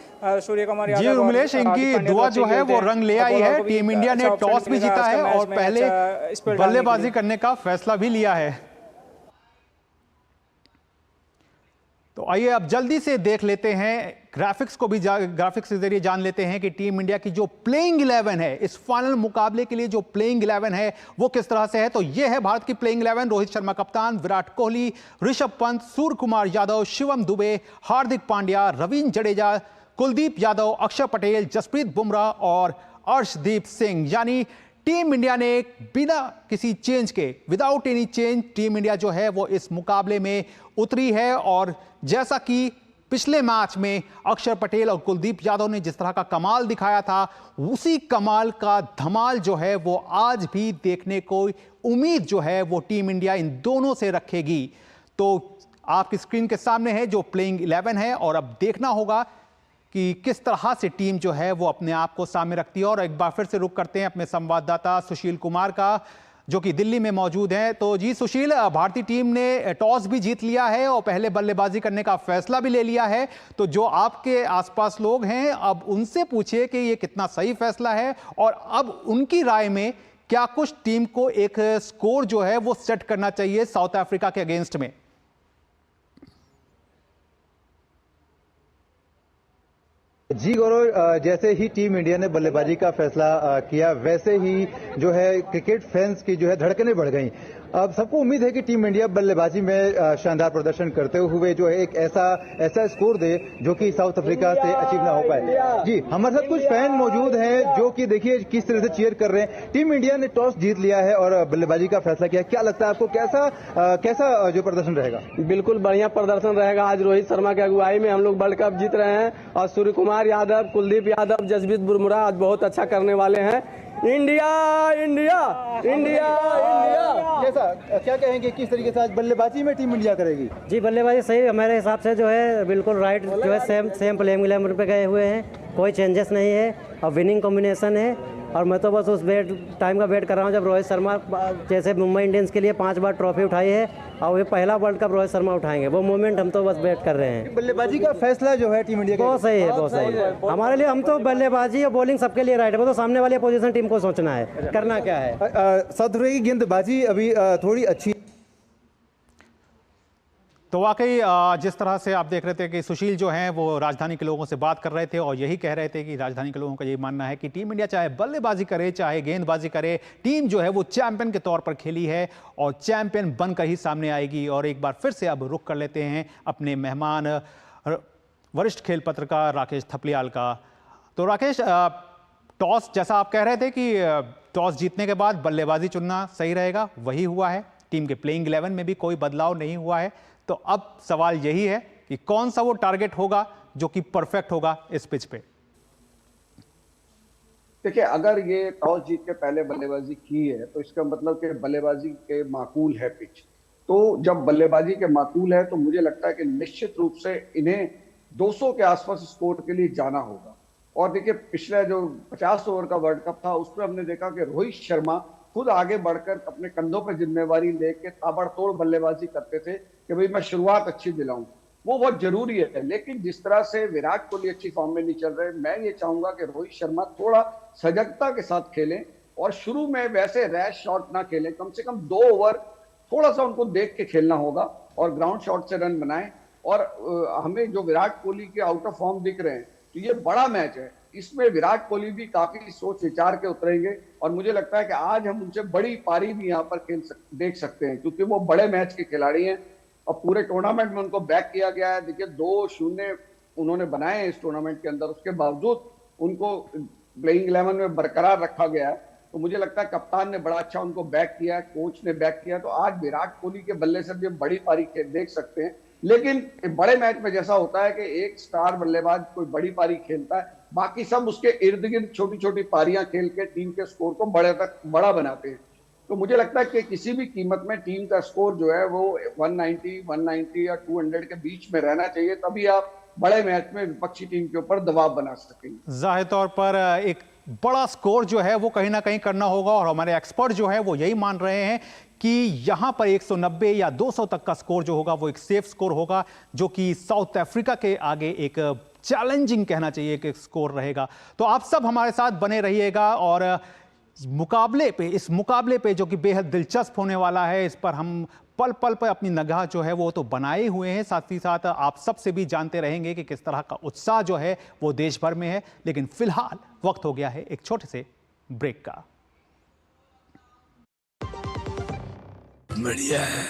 सूर्य कुमार यादव, जी उमेश, इनकी दुआ जो है वो रंग ले आई है। टीम इंडिया ने टॉस भी जीता है और पहले बल्लेबाजी करने का फैसला भी लिया है। तो आइए अब जल्दी से देख लेते हैं, ग्राफिक्स को भी ग्राफिक्स के जरिए जान लेते हैं कि टीम इंडिया की जो प्लेइंग 11 है, इस फाइनल मुकाबले के लिए जो प्लेइंग 11 है वो किस तरह से है। तो ये है भारत की प्लेइंग 11। रोहित शर्मा कप्तान, विराट कोहली, ऋषभ पंत, सूर्य कुमार यादव, शिवम दुबे, हार्दिक पांड्या, रवींद्र जडेजा, कुलदीप यादव, अक्षर पटेल, जसप्रीत बुमराह और अर्शदीप सिंह। यानी टीम इंडिया ने बिना किसी चेंज के, without any change, team India जो है वो इस मुकाबले में उतरी है। और जैसा कि पिछले मैच में अक्षर पटेल और कुलदीप यादव ने जिस तरह का कमाल दिखाया था, उसी कमाल का धमाल जो है वो आज भी देखने को उम्मीद जो है वो टीम इंडिया इन दोनों से रखेगी। तो आपकी स्क्रीन के सामने है जो प्लेइंग 11 है, और अब देखना होगा कि किस तरह से टीम जो है वो अपने आप को सामने रखती है। और एक बार फिर से रुक करते हैं अपने संवाददाता सुशील कुमार का, जो कि दिल्ली में मौजूद हैं। तो जी सुशील, भारतीय टीम ने टॉस भी जीत लिया है और पहले बल्लेबाजी करने का फैसला भी ले लिया है। तो जो आपके आसपास लोग हैं, अब उनसे पूछिए कि ये कितना सही फैसला है, और अब उनकी राय में क्या कुछ टीम को एक स्कोर जो है वो सेट करना चाहिए साउथ अफ्रीका के अगेंस्ट में। जी गौरव, जैसे ही टीम इंडिया ने बल्लेबाजी का फैसला किया, वैसे ही जो है क्रिकेट फैंस की जो है धड़कनें बढ़ गई। अब सबको उम्मीद है कि टीम इंडिया बल्लेबाजी में शानदार प्रदर्शन करते हुए जो है एक ऐसा स्कोर दे जो कि साउथ अफ्रीका से अचीव ना हो पाए। जी, हमारे साथ कुछ फैन मौजूद हैं जो कि देखिए किस तरह से चीयर कर रहे हैं। टीम इंडिया ने टॉस जीत लिया है और बल्लेबाजी का फैसला किया। क्या लगता है आपको, कैसा जो प्रदर्शन रहेगा? बिल्कुल बढ़िया प्रदर्शन रहेगा। आज रोहित शर्मा की अगुवाई में हम लोग वर्ल्ड कप जीत रहे हैं और सूर्य कुमार यादव, कुलदीप यादव, जसप्रीत बुमराह आज बहुत अच्छा करने वाले हैं। India India India India. कैसा, क्या कहेंगे, किस तरीके से आज बल्लेबाजी में टीम इंडिया करेगी? जी, बल्लेबाजी सही हमारे हिसाब से जो है बिल्कुल राइट, जो है सेम प्लेइंग 11 पे गए हुए हैं, कोई चेंजेस नहीं है और विनिंग कॉम्बिनेशन है। और मैं तो बस उस टाइम का वेट कर रहा हूँ जब रोहित शर्मा जैसे मुंबई इंडियंस के लिए 5 बार ट्रॉफी उठाई है और ये पहला वर्ल्ड कप रोहित शर्मा उठाएंगे, वो मोमेंट हम तो बस वेट कर रहे हैं। बल्लेबाजी का फैसला जो है टीम इंडिया का बहुत सही है, बहुत सही है हमारे लिए। हम तो बल्लेबाजी और बॉलिंग सबके लिए राइट है, वो तो सामने वाली अपोजिशन टीम को सोचना है करना क्या है। साउथ अफ्रीका की गेंदबाजी अभी थोड़ी अच्छी। तो वाकई जिस तरह से आप देख रहे थे कि सुशील जो हैं वो राजधानी के लोगों से बात कर रहे थे और यही कह रहे थे कि राजधानी के लोगों का ये मानना है कि टीम इंडिया चाहे बल्लेबाजी करे चाहे गेंदबाजी करे, टीम जो है वो चैंपियन के तौर पर खेली है और चैंपियन बनकर ही सामने आएगी। और एक बार फिर से अब रुख कर लेते हैं अपने मेहमान वरिष्ठ खेल पत्रकार राकेश थपलियाल का। तो राकेश, टॉस जैसा आप कह रहे थे कि टॉस जीतने के बाद बल्लेबाजी चुनना सही रहेगा, वही हुआ है। टीम के प्लेइंग 11 में भी कोई बदलाव नहीं हुआ है। तो अब सवाल यही है कि कौन सा वो टारगेट होगा जो कि परफेक्ट होगा इस पिच पे। देखिए, अगर ये टॉस जीत के पहले बल्लेबाजी की है तो इसका मतलब कि बल्लेबाजी के माकूल है पिच। तो जब बल्लेबाजी के माकूल है तो मुझे लगता है कि निश्चित रूप से इन्हें 200 के आसपास स्कोर के लिए जाना होगा। और देखिए, पिछला जो 50 ओवर का वर्ल्ड कप था उसमें हमने देखा कि रोहित शर्मा खुद आगे बढ़कर अपने कंधों पर जिम्मेवारी लेके ताबड़तोड़ बल्लेबाजी करते थे कि भाई मैं शुरुआत अच्छी दिलाऊं। वो बहुत जरूरी है, लेकिन जिस तरह से विराट कोहली अच्छी फॉर्म में नहीं चल रहे, मैं ये चाहूंगा कि रोहित शर्मा थोड़ा सजगता के साथ खेलें और शुरू में वैसे रैश शॉट ना खेलें। कम से कम 2 ओवर थोड़ा सा उनको देख के खेलना होगा और ग्राउंड शॉट से रन बनाएं। और हमें जो विराट कोहली के आउट ऑफ फॉर्म दिख रहे हैं, तो ये बड़ा मैच है, इसमें विराट कोहली भी काफी सोच विचार के उतरेंगे और मुझे लगता है कि आज हम उनसे बड़ी पारी भी यहाँ पर देख सकते हैं, क्योंकि वो बड़े मैच के खिलाड़ी हैं और पूरे टूर्नामेंट में उनको बैक किया गया है। देखिए, 2-0 उन्होंने बनाए हैं इस टूर्नामेंट के अंदर, उसके बावजूद उनको प्लेइंग 11 में बरकरार रखा गया है। तो मुझे लगता है कप्तान ने बड़ा अच्छा उनको बैक किया है, कोच ने बैक किया, तो आज विराट कोहली के बल्ले से भी बड़ी पारी देख सकते हैं। लेकिन बड़े मैच में जैसा होता है कि एक स्टार बल्लेबाज कोई बड़ी पारी खेलता है, बाकी सब उसके इर्द गिर्द छोटी छोटी पारियां खेल के टीम के स्कोर को बड़ा बनाते हैं। तो मुझे लगता है कि किसी भी कीमत में टीम का स्कोर जो है वो 190 या 200 के बीच में रहना चाहिए, तभी आप बड़े मैच में विपक्षी टीम के ऊपर दबाव बना सकेंगे। जाहिर तौर पर एक बड़ा स्कोर जो है वो कहीं ना कहीं करना होगा और हमारे एक्सपर्ट जो है वो यही मान रहे हैं कि यहां पर 190 या 200 तक का स्कोर जो होगा वो एक सेफ स्कोर होगा, जो कि साउथ अफ्रीका के आगे एक चैलेंजिंग कहना चाहिए कि स्कोर रहेगा। तो आप सब हमारे साथ बने रहिएगा और इस मुकाबले पे जो कि बेहद दिलचस्प होने वाला है, इस पर हम पल पल पर अपनी निगाह जो है वो तो बनाए हुए हैं। साथ ही साथ आप सबसे भी जानते रहेंगे कि किस तरह का उत्साह जो है वो देश भर में है। लेकिन फिलहाल वक्त हो गया है एक छोटे से ब्रेक का। बढ़िया है,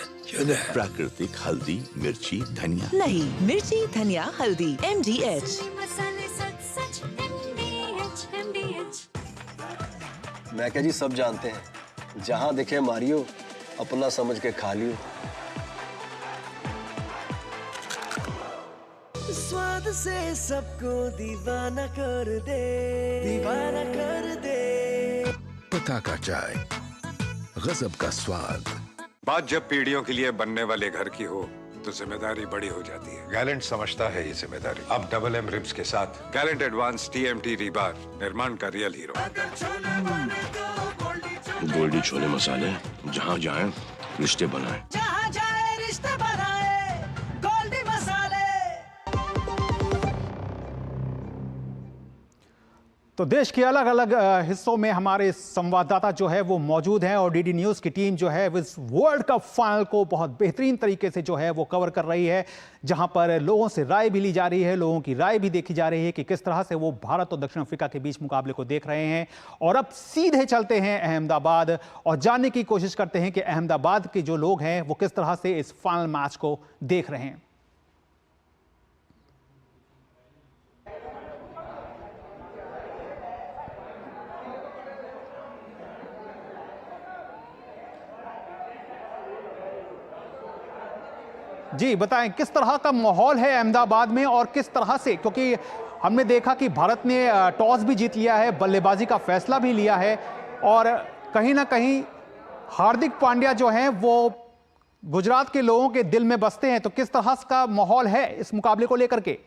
प्राकृतिक हल्दी, मिर्ची, धनिया नहीं, मिर्ची, धनिया, हल्दी, MDH। मैं क्या जी, सब जानते हैं, जहां दिखे मारियो अपना समझ के खा लियो। स्वाद से सबको दीवाना कर दे, दीवाना कर दे। पता का चाय, गजब का स्वाद। बात जब पीढ़ियों के लिए बनने वाले घर की हो तो जिम्मेदारी बड़ी हो जाती है। गैलेंट समझता है ये जिम्मेदारी। अब डबल M रिब्स के साथ गैलेंट एडवांस TMT रीबार, निर्माण का रियल हीरो। गोल्डी छोले मसाले, जहाँ जाएं रिश्ते बनाएं। जहाँ जाए रिश्ते बनाए, गोल्डी मसाले। तो देश के अलग अलग हिस्सों में हमारे संवाददाता जो है वो मौजूद हैं और डीडी न्यूज़ की टीम जो है इस वर्ल्ड कप फाइनल को बहुत बेहतरीन तरीके से जो है वो कवर कर रही है, जहां पर लोगों से राय भी ली जा रही है, लोगों की राय भी देखी जा रही है कि किस तरह से वो भारत और दक्षिण अफ्रीका के बीच मुकाबले को देख रहे हैं। और अब सीधे चलते हैं अहमदाबाद और जानने की कोशिश करते हैं कि अहमदाबाद के जो लोग हैं वो किस तरह से इस फाइनल मैच को देख रहे हैं। जी बताएं किस तरह का माहौल है अहमदाबाद में और किस तरह से, क्योंकि हमने देखा कि भारत ने टॉस भी जीत लिया है, बल्लेबाजी का फैसला भी लिया है और कहीं ना कहीं हार्दिक पांड्या जो हैं वो गुजरात के लोगों के दिल में बसते हैं। तो किस तरह का माहौल है इस मुकाबले को लेकर के?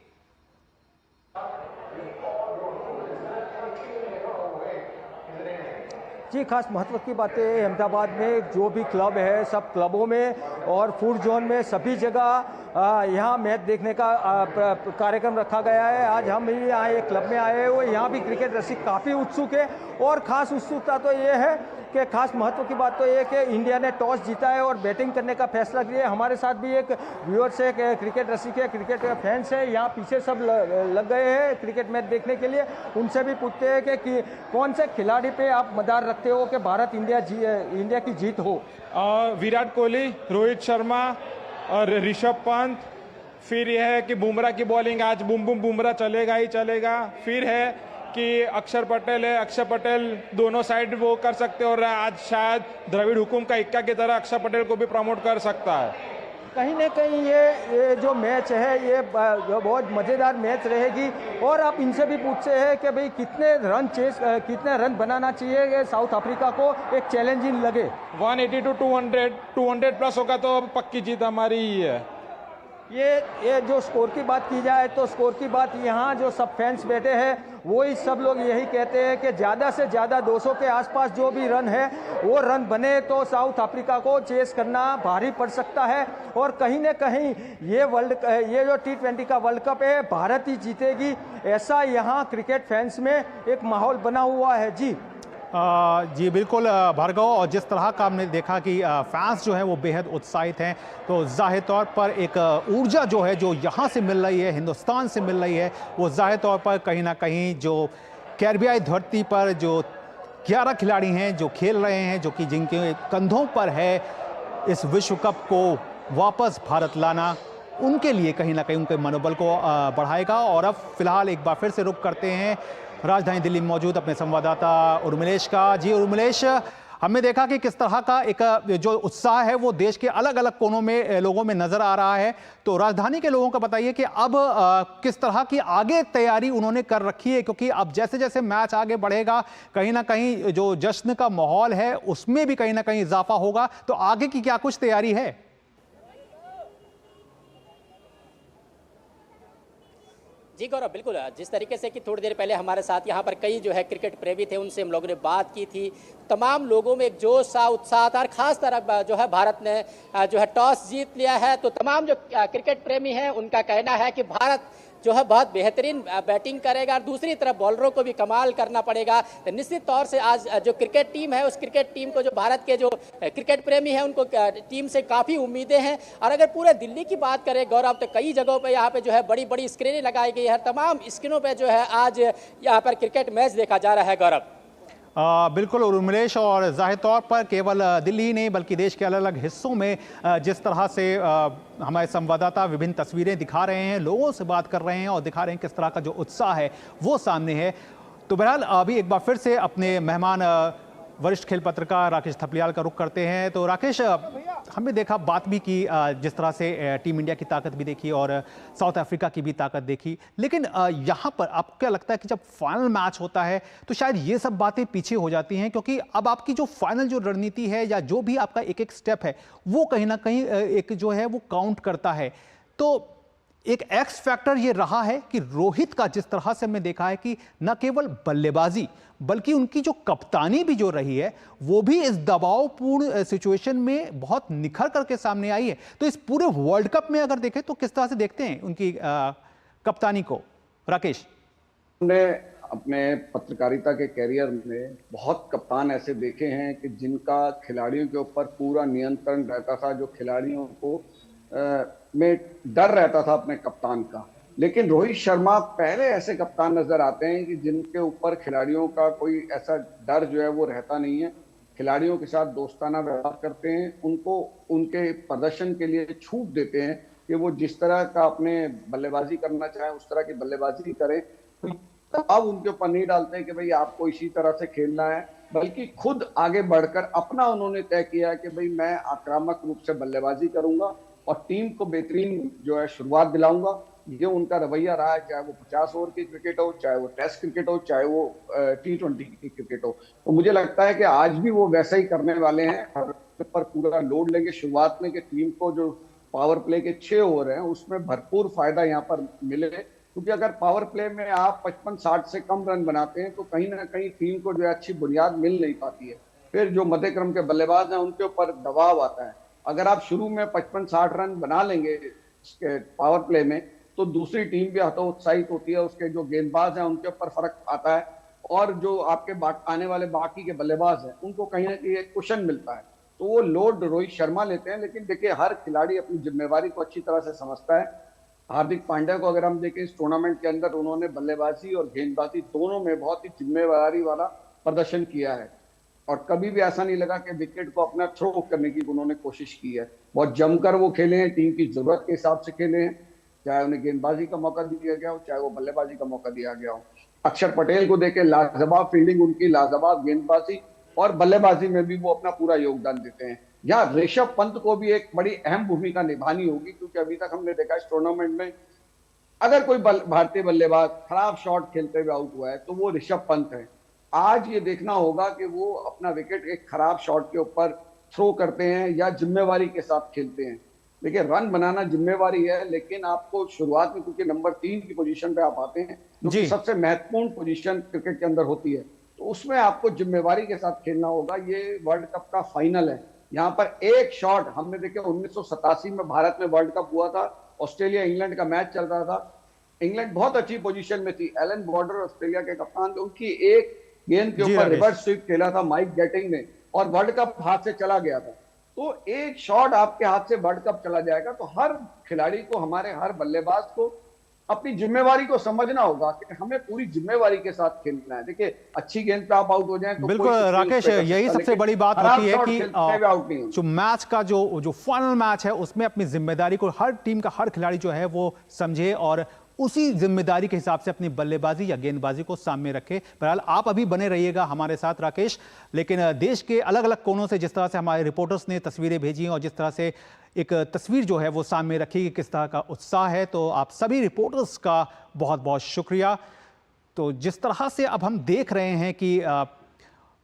जी, खास महत्व की बात है अहमदाबाद में जो भी क्लब है सब क्लबों में और फूड जोन में सभी जगह यहाँ मैच देखने का कार्यक्रम रखा गया है। आज हम भी यहाँ एक क्लब में आए हुए, यहाँ भी क्रिकेट रसिक काफ़ी उत्सुक है और ख़ास उत्सुकता तो ये है कि खास महत्व की बात तो ये है कि इंडिया ने टॉस जीता है और बैटिंग करने का फैसला किया। हमारे साथ भी एक व्यूअर्स है, क्रिकेट रसिक है, क्रिकेट फैंस है, यहाँ पीछे सब लग गए हैं क्रिकेट मैच देखने के लिए। उनसे भी पूछते हैं कि कौन से खिलाड़ी पे आप मदार रखते हो कि भारत इंडिया की जीत हो? विराट कोहली, रोहित शर्मा और ऋषभ पंत। फिर यह है कि बुमराह की बॉलिंग आज बुमराह चलेगा ही चलेगा। फिर है कि अक्षर पटेल है, अक्षर पटेल दोनों साइड वो कर सकते और आज शायद द्रविड़ हुकुम का इक्का की तरह अक्षर पटेल को भी प्रमोट कर सकता है। कहीं ना कहीं ये जो मैच है ये बहुत मज़ेदार मैच रहेगी। और आप इनसे भी पूछते हैं कि भाई कितने रन बनाना चाहिए साउथ अफ्रीका को एक चैलेंजिंग लगे। 180 to 200 प्लस होगा तो पक्की जीत हमारी ही है। ये जो स्कोर की बात की जाए तो स्कोर की बात यहाँ जो सब फैंस बैठे हैं वही सब लोग यही कहते हैं कि ज़्यादा से ज़्यादा 200 के आसपास जो भी रन है वो रन बने तो साउथ अफ्रीका को चेस करना भारी पड़ सकता है। और कहीं ना कहीं ये जो T20 का वर्ल्ड कप है भारत ही जीतेगी, ऐसा यहाँ क्रिकेट फैंस में एक माहौल बना हुआ है। जी बिल्कुल भार्गव, और जिस तरह का हमने देखा कि फैंस जो है वो बेहद उत्साहित हैं, तो जाहिर तौर पर एक ऊर्जा जो है जो यहाँ से मिल रही है, हिंदुस्तान से मिल रही है, वो जाहिर तौर पर कहीं ना कहीं जो कैरिबियाई धरती पर जो 11 खिलाड़ी हैं जो खेल रहे हैं, जो कि जिनके कंधों पर है इस विश्व कप को वापस भारत लाना, उनके लिए कहीं ना कहीं उनके मनोबल को बढ़ाएगा। और अब फिलहाल एक बार फिर से रुख करते हैं राजधानी दिल्ली में मौजूद अपने संवाददाता उर्मिलेश का। जी उर्मिलेश, हमने देखा कि किस तरह का एक जो उत्साह है वो देश के अलग अलग कोनों में लोगों में नजर आ रहा है, तो राजधानी के लोगों का बताइए कि अब किस तरह की आगे तैयारी उन्होंने कर रखी है, क्योंकि अब जैसे जैसे मैच आगे बढ़ेगा कहीं ना कहीं जो जश्न का माहौल है उसमें भी कहीं ना कहीं इजाफा होगा, तो आगे की क्या कुछ तैयारी है? जी गौरव, बिल्कुल जिस तरीके से कि थोड़ी देर पहले हमारे साथ यहाँ पर कई जो है क्रिकेट प्रेमी थे, उनसे हम लोगों ने बात की थी। तमाम लोगों में एक जोश सा उत्साह था और खास तरह जो है भारत ने जो है टॉस जीत लिया है, तो तमाम जो क्रिकेट प्रेमी हैं उनका कहना है कि भारत जो है बहुत बेहतरीन बैटिंग करेगा और दूसरी तरफ बॉलरों को भी कमाल करना पड़ेगा। तो निश्चित तौर से आज जो क्रिकेट टीम है उस क्रिकेट टीम को जो भारत के जो क्रिकेट प्रेमी हैं उनको टीम से काफ़ी उम्मीदें हैं। और अगर पूरे दिल्ली की बात करें गौरव, तो कई जगहों पे यहाँ पे जो है बड़ी बड़ी स्क्रीनें लगाई गई है, तमाम स्क्रीनों पे जो है आज यहाँ पर क्रिकेट मैच देखा जा रहा है। गौरव बिल्कुल उर्मिलेश, और जाहिर तौर पर केवल दिल्ली ही नहीं बल्कि देश के अलग अलग हिस्सों में जिस तरह से हमारे संवाददाता विभिन्न तस्वीरें दिखा रहे हैं, लोगों से बात कर रहे हैं और दिखा रहे हैं किस तरह का जो उत्साह है वो सामने है। तो बहरहाल अभी एक बार फिर से अपने मेहमान वरिष्ठ खेल पत्रकार राकेश थपलियाल का रुख करते हैं। तो राकेश, हमने देखा, बात भी की, जिस तरह से टीम इंडिया की ताकत भी देखी और साउथ अफ्रीका की भी ताकत देखी, लेकिन यहाँ पर आपको क्या लगता है कि जब फाइनल मैच होता है तो शायद ये सब बातें पीछे हो जाती हैं, क्योंकि अब आपकी जो फाइनल जो रणनीति है या जो भी आपका एक एक स्टेप है वो कहीं ना कहीं एक जो है वो काउंट करता है। तो एक एक्स फैक्टर ये रहा है कि रोहित का जिस तरह से हमने देखा है कि न केवल बल्लेबाजी बल्कि उनकी जो कप्तानी भी जो रही है वो भी इस दबावपूर्ण सिचुएशन में बहुत निखर करके सामने आई है। तो इस पूरे वर्ल्ड कप में अगर देखें तो किस तरह से देखते हैं उनकी कप्तानी को? राकेश, ने अपने पत्रकारिता के कैरियर में बहुत कप्तान ऐसे देखे हैं कि जिनका खिलाड़ियों के ऊपर पूरा नियंत्रण रहता था, जो खिलाड़ियों को में डर रहता था अपने कप्तान का। लेकिन रोहित शर्मा पहले ऐसे कप्तान नजर आते हैं कि जिनके ऊपर खिलाड़ियों का कोई ऐसा डर जो है वो रहता नहीं है। खिलाड़ियों के साथ दोस्ताना व्यवहार करते हैं, उनको उनके प्रदर्शन के लिए छूट देते हैं कि वो जिस तरह का अपने बल्लेबाजी करना चाहे उस तरह की बल्लेबाजी करें। तो अब उनके ऊपर नहीं डालते हैं कि भाई आपको इसी तरह से खेलना है, बल्कि खुद आगे बढ़कर अपना उन्होंने तय किया है कि भाई मैं आक्रामक रूप से बल्लेबाजी करूंगा और टीम को बेहतरीन जो है शुरुआत दिलाऊंगा। ये उनका रवैया रहा है, चाहे वो 50 ओवर की क्रिकेट हो, चाहे वो टेस्ट क्रिकेट हो, चाहे वो T20 की क्रिकेट हो। तो मुझे लगता है कि आज भी वो वैसा ही करने वाले हैं, हर पर पूरा लोड लेंगे शुरुआत में कि टीम को जो पावर प्ले के 6 ओवर हैं उसमें भरपूर फायदा यहाँ पर मिले, क्योंकि अगर पावर प्ले में आप 55-60 से कम रन बनाते हैं तो कहीं ना कहीं टीम को जो है अच्छी बुनियाद मिल नहीं पाती है। फिर जो मध्य क्रम के बल्लेबाज हैं उनके ऊपर दबाव आता है। अगर आप शुरू में 55-60 रन बना लेंगे पावर प्ले में तो दूसरी टीम भी हतोत्साहित होती है, उसके जो गेंदबाज हैं उनके ऊपर फर्क आता है और जो आपके आने वाले बाकी के बल्लेबाज हैं उनको कहीं ना कहीं एक कुशन मिलता है। तो वो लोड रोहित शर्मा लेते हैं। लेकिन देखिए, हर खिलाड़ी अपनी जिम्मेवारी को अच्छी तरह से समझता है। हार्दिक पांड्या को अगर हम देखें इस टूर्नामेंट के अंदर, उन्होंने बल्लेबाजी और गेंदबाजी दोनों में बहुत ही जिम्मेवारी वाला प्रदर्शन किया है और कभी भी ऐसा नहीं लगा कि विकेट को अपना थ्रो करने की उन्होंने कोशिश की है। बहुत जमकर वो खेले हैं, टीम की जरूरत के हिसाब से खेले हैं, चाहे उन्हें गेंदबाजी का मौका दिया गया हो, चाहे वो बल्लेबाजी का मौका दिया गया हो। अक्षर पटेल को देखें, लाजवाब फील्डिंग उनकी, लाजवाब गेंदबाजी और बल्लेबाजी में भी वो अपना पूरा योगदान देते हैं। यहाँ ऋषभ पंत को भी एक बड़ी अहम भूमिका निभानी होगी, क्योंकि अभी तक हमने देखा इस टूर्नामेंट में अगर कोई भारतीय बल्लेबाज खराब शॉट खेलते हुए आउट हुआ है तो वो ऋषभ पंत है। आज ये देखना होगा कि वो अपना विकेट एक खराब शॉट के ऊपर थ्रो करते हैं या जिम्मेवारी के साथ खेलते हैं। देखिए, रन बनाना जिम्मेवारी है, लेकिन आपको शुरुआत में, क्योंकि नंबर 3 की पोजीशन पे आप आते हैं जो सबसे महत्वपूर्ण पोजीशन क्रिकेट के अंदर होती है, तो उसमें आपको जिम्मेवारी के साथ खेलना होगा। ये वर्ल्ड कप का फाइनल है, यहाँ पर एक शॉट हमने देखे 1987 में भारत में वर्ल्ड कप हुआ था, ऑस्ट्रेलिया इंग्लैंड का मैच चल रहा था, इंग्लैंड बहुत अच्छी पोजीशन में थी, एलन बॉर्डर ऑस्ट्रेलिया के कप्तान थे, उनकी एक गेंद के ऊपर रिवर्स स्वीप खेला था माइक गेटिंग ने और वर्ल्ड कप हाथ से चला गया था। तो एक शॉट आपके हाथ से वर्ल्ड कप चला जाएगा, तो हर खिलाड़ी को, हमारे हर बल्लेबाज को अपनी जिम्मेवारी को समझना होगा कि हमें पूरी जिम्मेवारी के साथ खेलना है। देखिए, अच्छी गेंद पे आप आउट हो जाएं तो बिल्कुल राकेश, यही सबसे बड़ी बात होती है कि जो मैच का जो फाइनल मैच है उसमें अपनी जिम्मेदारी को हर टीम का हर खिलाड़ी जो है वो समझे और उसी जिम्मेदारी के हिसाब से अपनी बल्लेबाजी या गेंदबाजी को सामने रखे। बहरहाल आप अभी बने रहिएगा हमारे साथ राकेश, लेकिन देश के अलग अलग कोनों से जिस तरह से हमारे रिपोर्टर्स ने तस्वीरें भेजी हैं और जिस तरह से एक तस्वीर जो है वो सामने रखी कि किस तरह का उत्साह है, तो आप सभी रिपोर्टर्स का बहुत बहुत शुक्रिया। तो जिस तरह से अब हम देख रहे हैं कि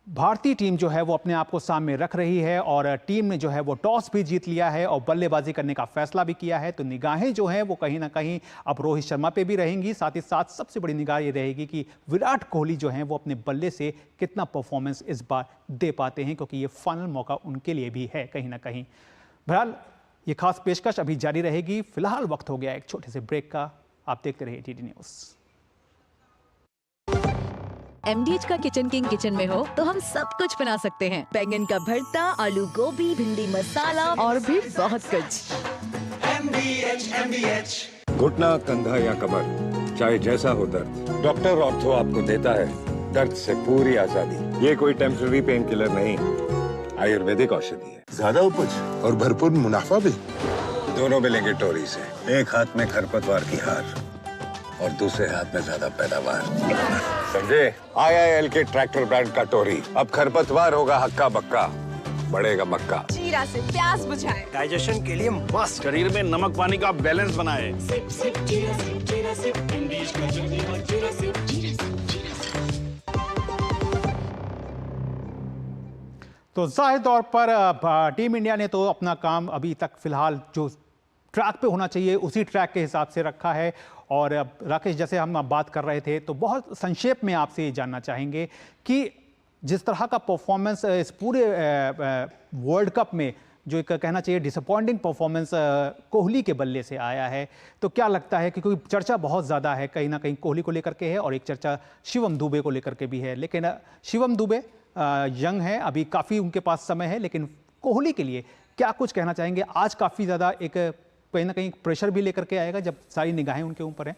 भारतीय टीम जो है वो अपने आप को सामने रख रही है और टीम ने जो है वो टॉस भी जीत लिया है और बल्लेबाजी करने का फैसला भी किया है, तो निगाहें जो हैं वो कहीं ना कहीं अब रोहित शर्मा पे भी रहेंगी। साथ ही साथ सबसे बड़ी निगाह ये रहेगी कि विराट कोहली जो हैं वो अपने बल्ले से कितना परफॉर्मेंस इस बार दे पाते हैं, क्योंकि ये फाइनल मौका उनके लिए भी है कहीं ना कहीं। बहरहाल ये खास पेशकश अभी जारी रहेगी। फिलहाल वक्त हो गया एक छोटे से ब्रेक का, आप देखते रहिए डीडी न्यूज़। MDH का किचन किंग किचन में हो तो हम सब कुछ बना सकते हैं। बैंगन का भरता, आलू गोभी, भिंडी मसाला और भी बहुत कुछ। MDH। घुटना, कंधा या कमर, चाहे जैसा हो दर्द, डॉक्टर ऑर्थो आपको देता है दर्द से पूरी आजादी। ये कोई टेम्पररी पेन किलर नहीं, आयुर्वेदिक औषधि है। ज्यादा उपज और भरपूर मुनाफा भी। दोनों मिलेंगे टोरी से, एक हाथ में खरपतवार की हार और दूसरे हाथ में ज्यादा पैदावार। समझे? IIL के ट्रैक्टर ब्रांड का टोरी अब खरपतवार होगा हक्का बक्का, बढ़ेगा मक्का। जीरा से प्यास बुझाए, डाइजेशन के लिए मस्त, शरीर में नमक पानी का बैलेंस बनाए। सिप सिप जीरा सिप जीरा सिप, MDH का चटनी और जीरा सिप जीरा सिप जीरा सिप। तो जाहिर तौर पर टीम इंडिया ने तो अपना काम अभी तक फिलहाल जो ट्रैक पे होना चाहिए उसी ट्रैक के हिसाब से रखा है। और राकेश, जैसे हम बात कर रहे थे तो बहुत संक्षेप में आपसे ये जानना चाहेंगे कि जिस तरह का परफॉर्मेंस इस पूरे वर्ल्ड कप में जो एक कहना चाहिए डिसअपॉइंटिंग परफॉर्मेंस कोहली के बल्ले से आया है, तो क्या लगता है कि क्योंकि चर्चा बहुत ज़्यादा है कहीं ना कहीं कोहली को लेकर के है और एक चर्चा शिवम दुबे को लेकर के भी है, लेकिन शिवम दुबे यंग है, अभी काफ़ी उनके पास समय है, लेकिन कोहली के लिए क्या कुछ कहना चाहेंगे? आज काफ़ी ज़्यादा एक कहीं ना कहीं प्रेशर भी लेकर के आएगा जब सारी निगाहें उनके ऊपर हैं।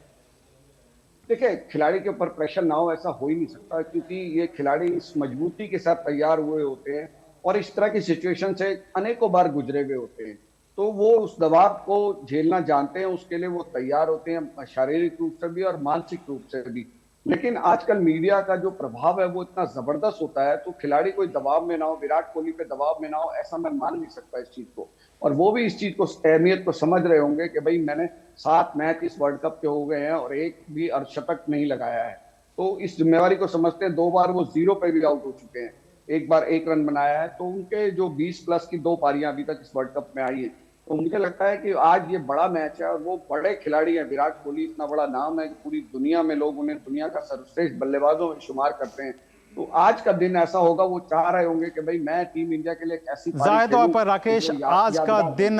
देखिए, खिलाड़ी के ऊपर प्रेशर ना हो ऐसा हो ही नहीं सकता, क्योंकि ये खिलाड़ी इस मजबूती के साथ तैयार हुए होते हैं और इस तरह की सिचुएशन से अनेकों बार गुजरे हुए होते हैं, तो वो उस दबाव को झेलना जानते हैं, उसके लिए वो तैयार होते हैं शारीरिक रूप से भी और मानसिक रूप से भी। लेकिन आजकल मीडिया का जो प्रभाव है वो इतना जबरदस्त होता है, तो खिलाड़ी कोई दबाव में ना हो, विराट कोहली पे दबाव में ना हो, ऐसा मैं मान नहीं सकता इस चीज को। और वो भी इस चीज को, अहमियत को समझ रहे होंगे कि भाई मैंने 7 मैच इस वर्ल्ड कप के हो गए हैं और एक भी अर्धशतक नहीं लगाया है, तो इस जिम्मेवारी को समझते हैं। 2 बार वो 0 पे भी आउट हो चुके हैं, 1 बार 1 रन बनाया है, तो उनके जो 20+ की 2 पारियां अभी तक इस वर्ल्ड कप में आई है, तो मुझे लगता है कि आज ये बड़ा मैच है और वो बड़े खिलाड़ी हैं। विराट कोहली इतना बड़ा नाम है कि पूरी दुनिया में लोग उन्हें दुनिया का सर्वश्रेष्ठ बल्लेबाजों में शुमार करते हैं, तो आज का दिन ऐसा होगा, वो चाह रहे होंगे कि भाई मैं टीम इंडिया के लिए कैसी जाहिर तौर पर राकेश, आज का दिन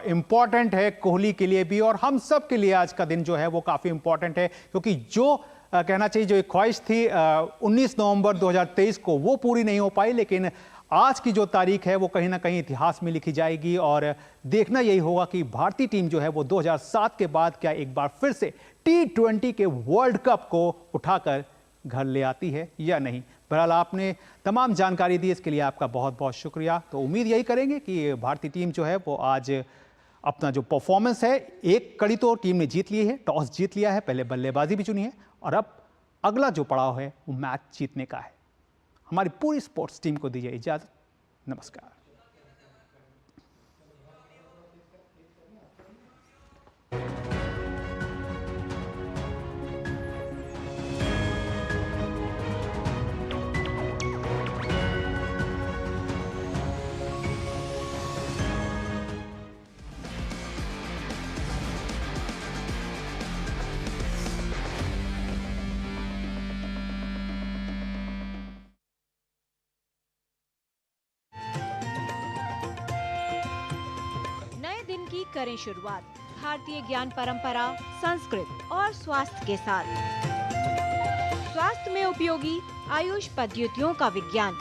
इम्पोर्टेंट है कोहली के लिए भी और हम सब के लिए आज का दिन जो है वो काफी इम्पोर्टेंट है, क्योंकि जो कहना चाहिए जो एक ख्वाहिश थी 19 नवंबर 2023 को वो पूरी नहीं हो पाई, लेकिन आज की जो तारीख है वो कहीं ना कहीं इतिहास में लिखी जाएगी और देखना यही होगा कि भारतीय टीम जो है वो 2007 के बाद क्या एक बार फिर से T20 के वर्ल्ड कप को उठाकर घर ले आती है या नहीं। बहरहाल आपने तमाम जानकारी दी, इसके लिए आपका बहुत बहुत शुक्रिया। तो उम्मीद यही करेंगे कि भारतीय टीम जो है वो आज अपना जो परफॉर्मेंस है, एक कड़ी तो टीम ने जीत ली है, टॉस जीत लिया है, पहले बल्लेबाजी भी चुनी है और अब अगला जो पड़ाव है वो मैच जीतने का है। हमारी पूरी स्पोर्ट्स टीम को दीजिए इजाजत। नमस्कार। करें शुरुआत भारतीय ज्ञान परंपरा, संस्कृत और स्वास्थ्य के साथ। स्वास्थ्य में उपयोगी आयुष पद्धतियों का विज्ञान,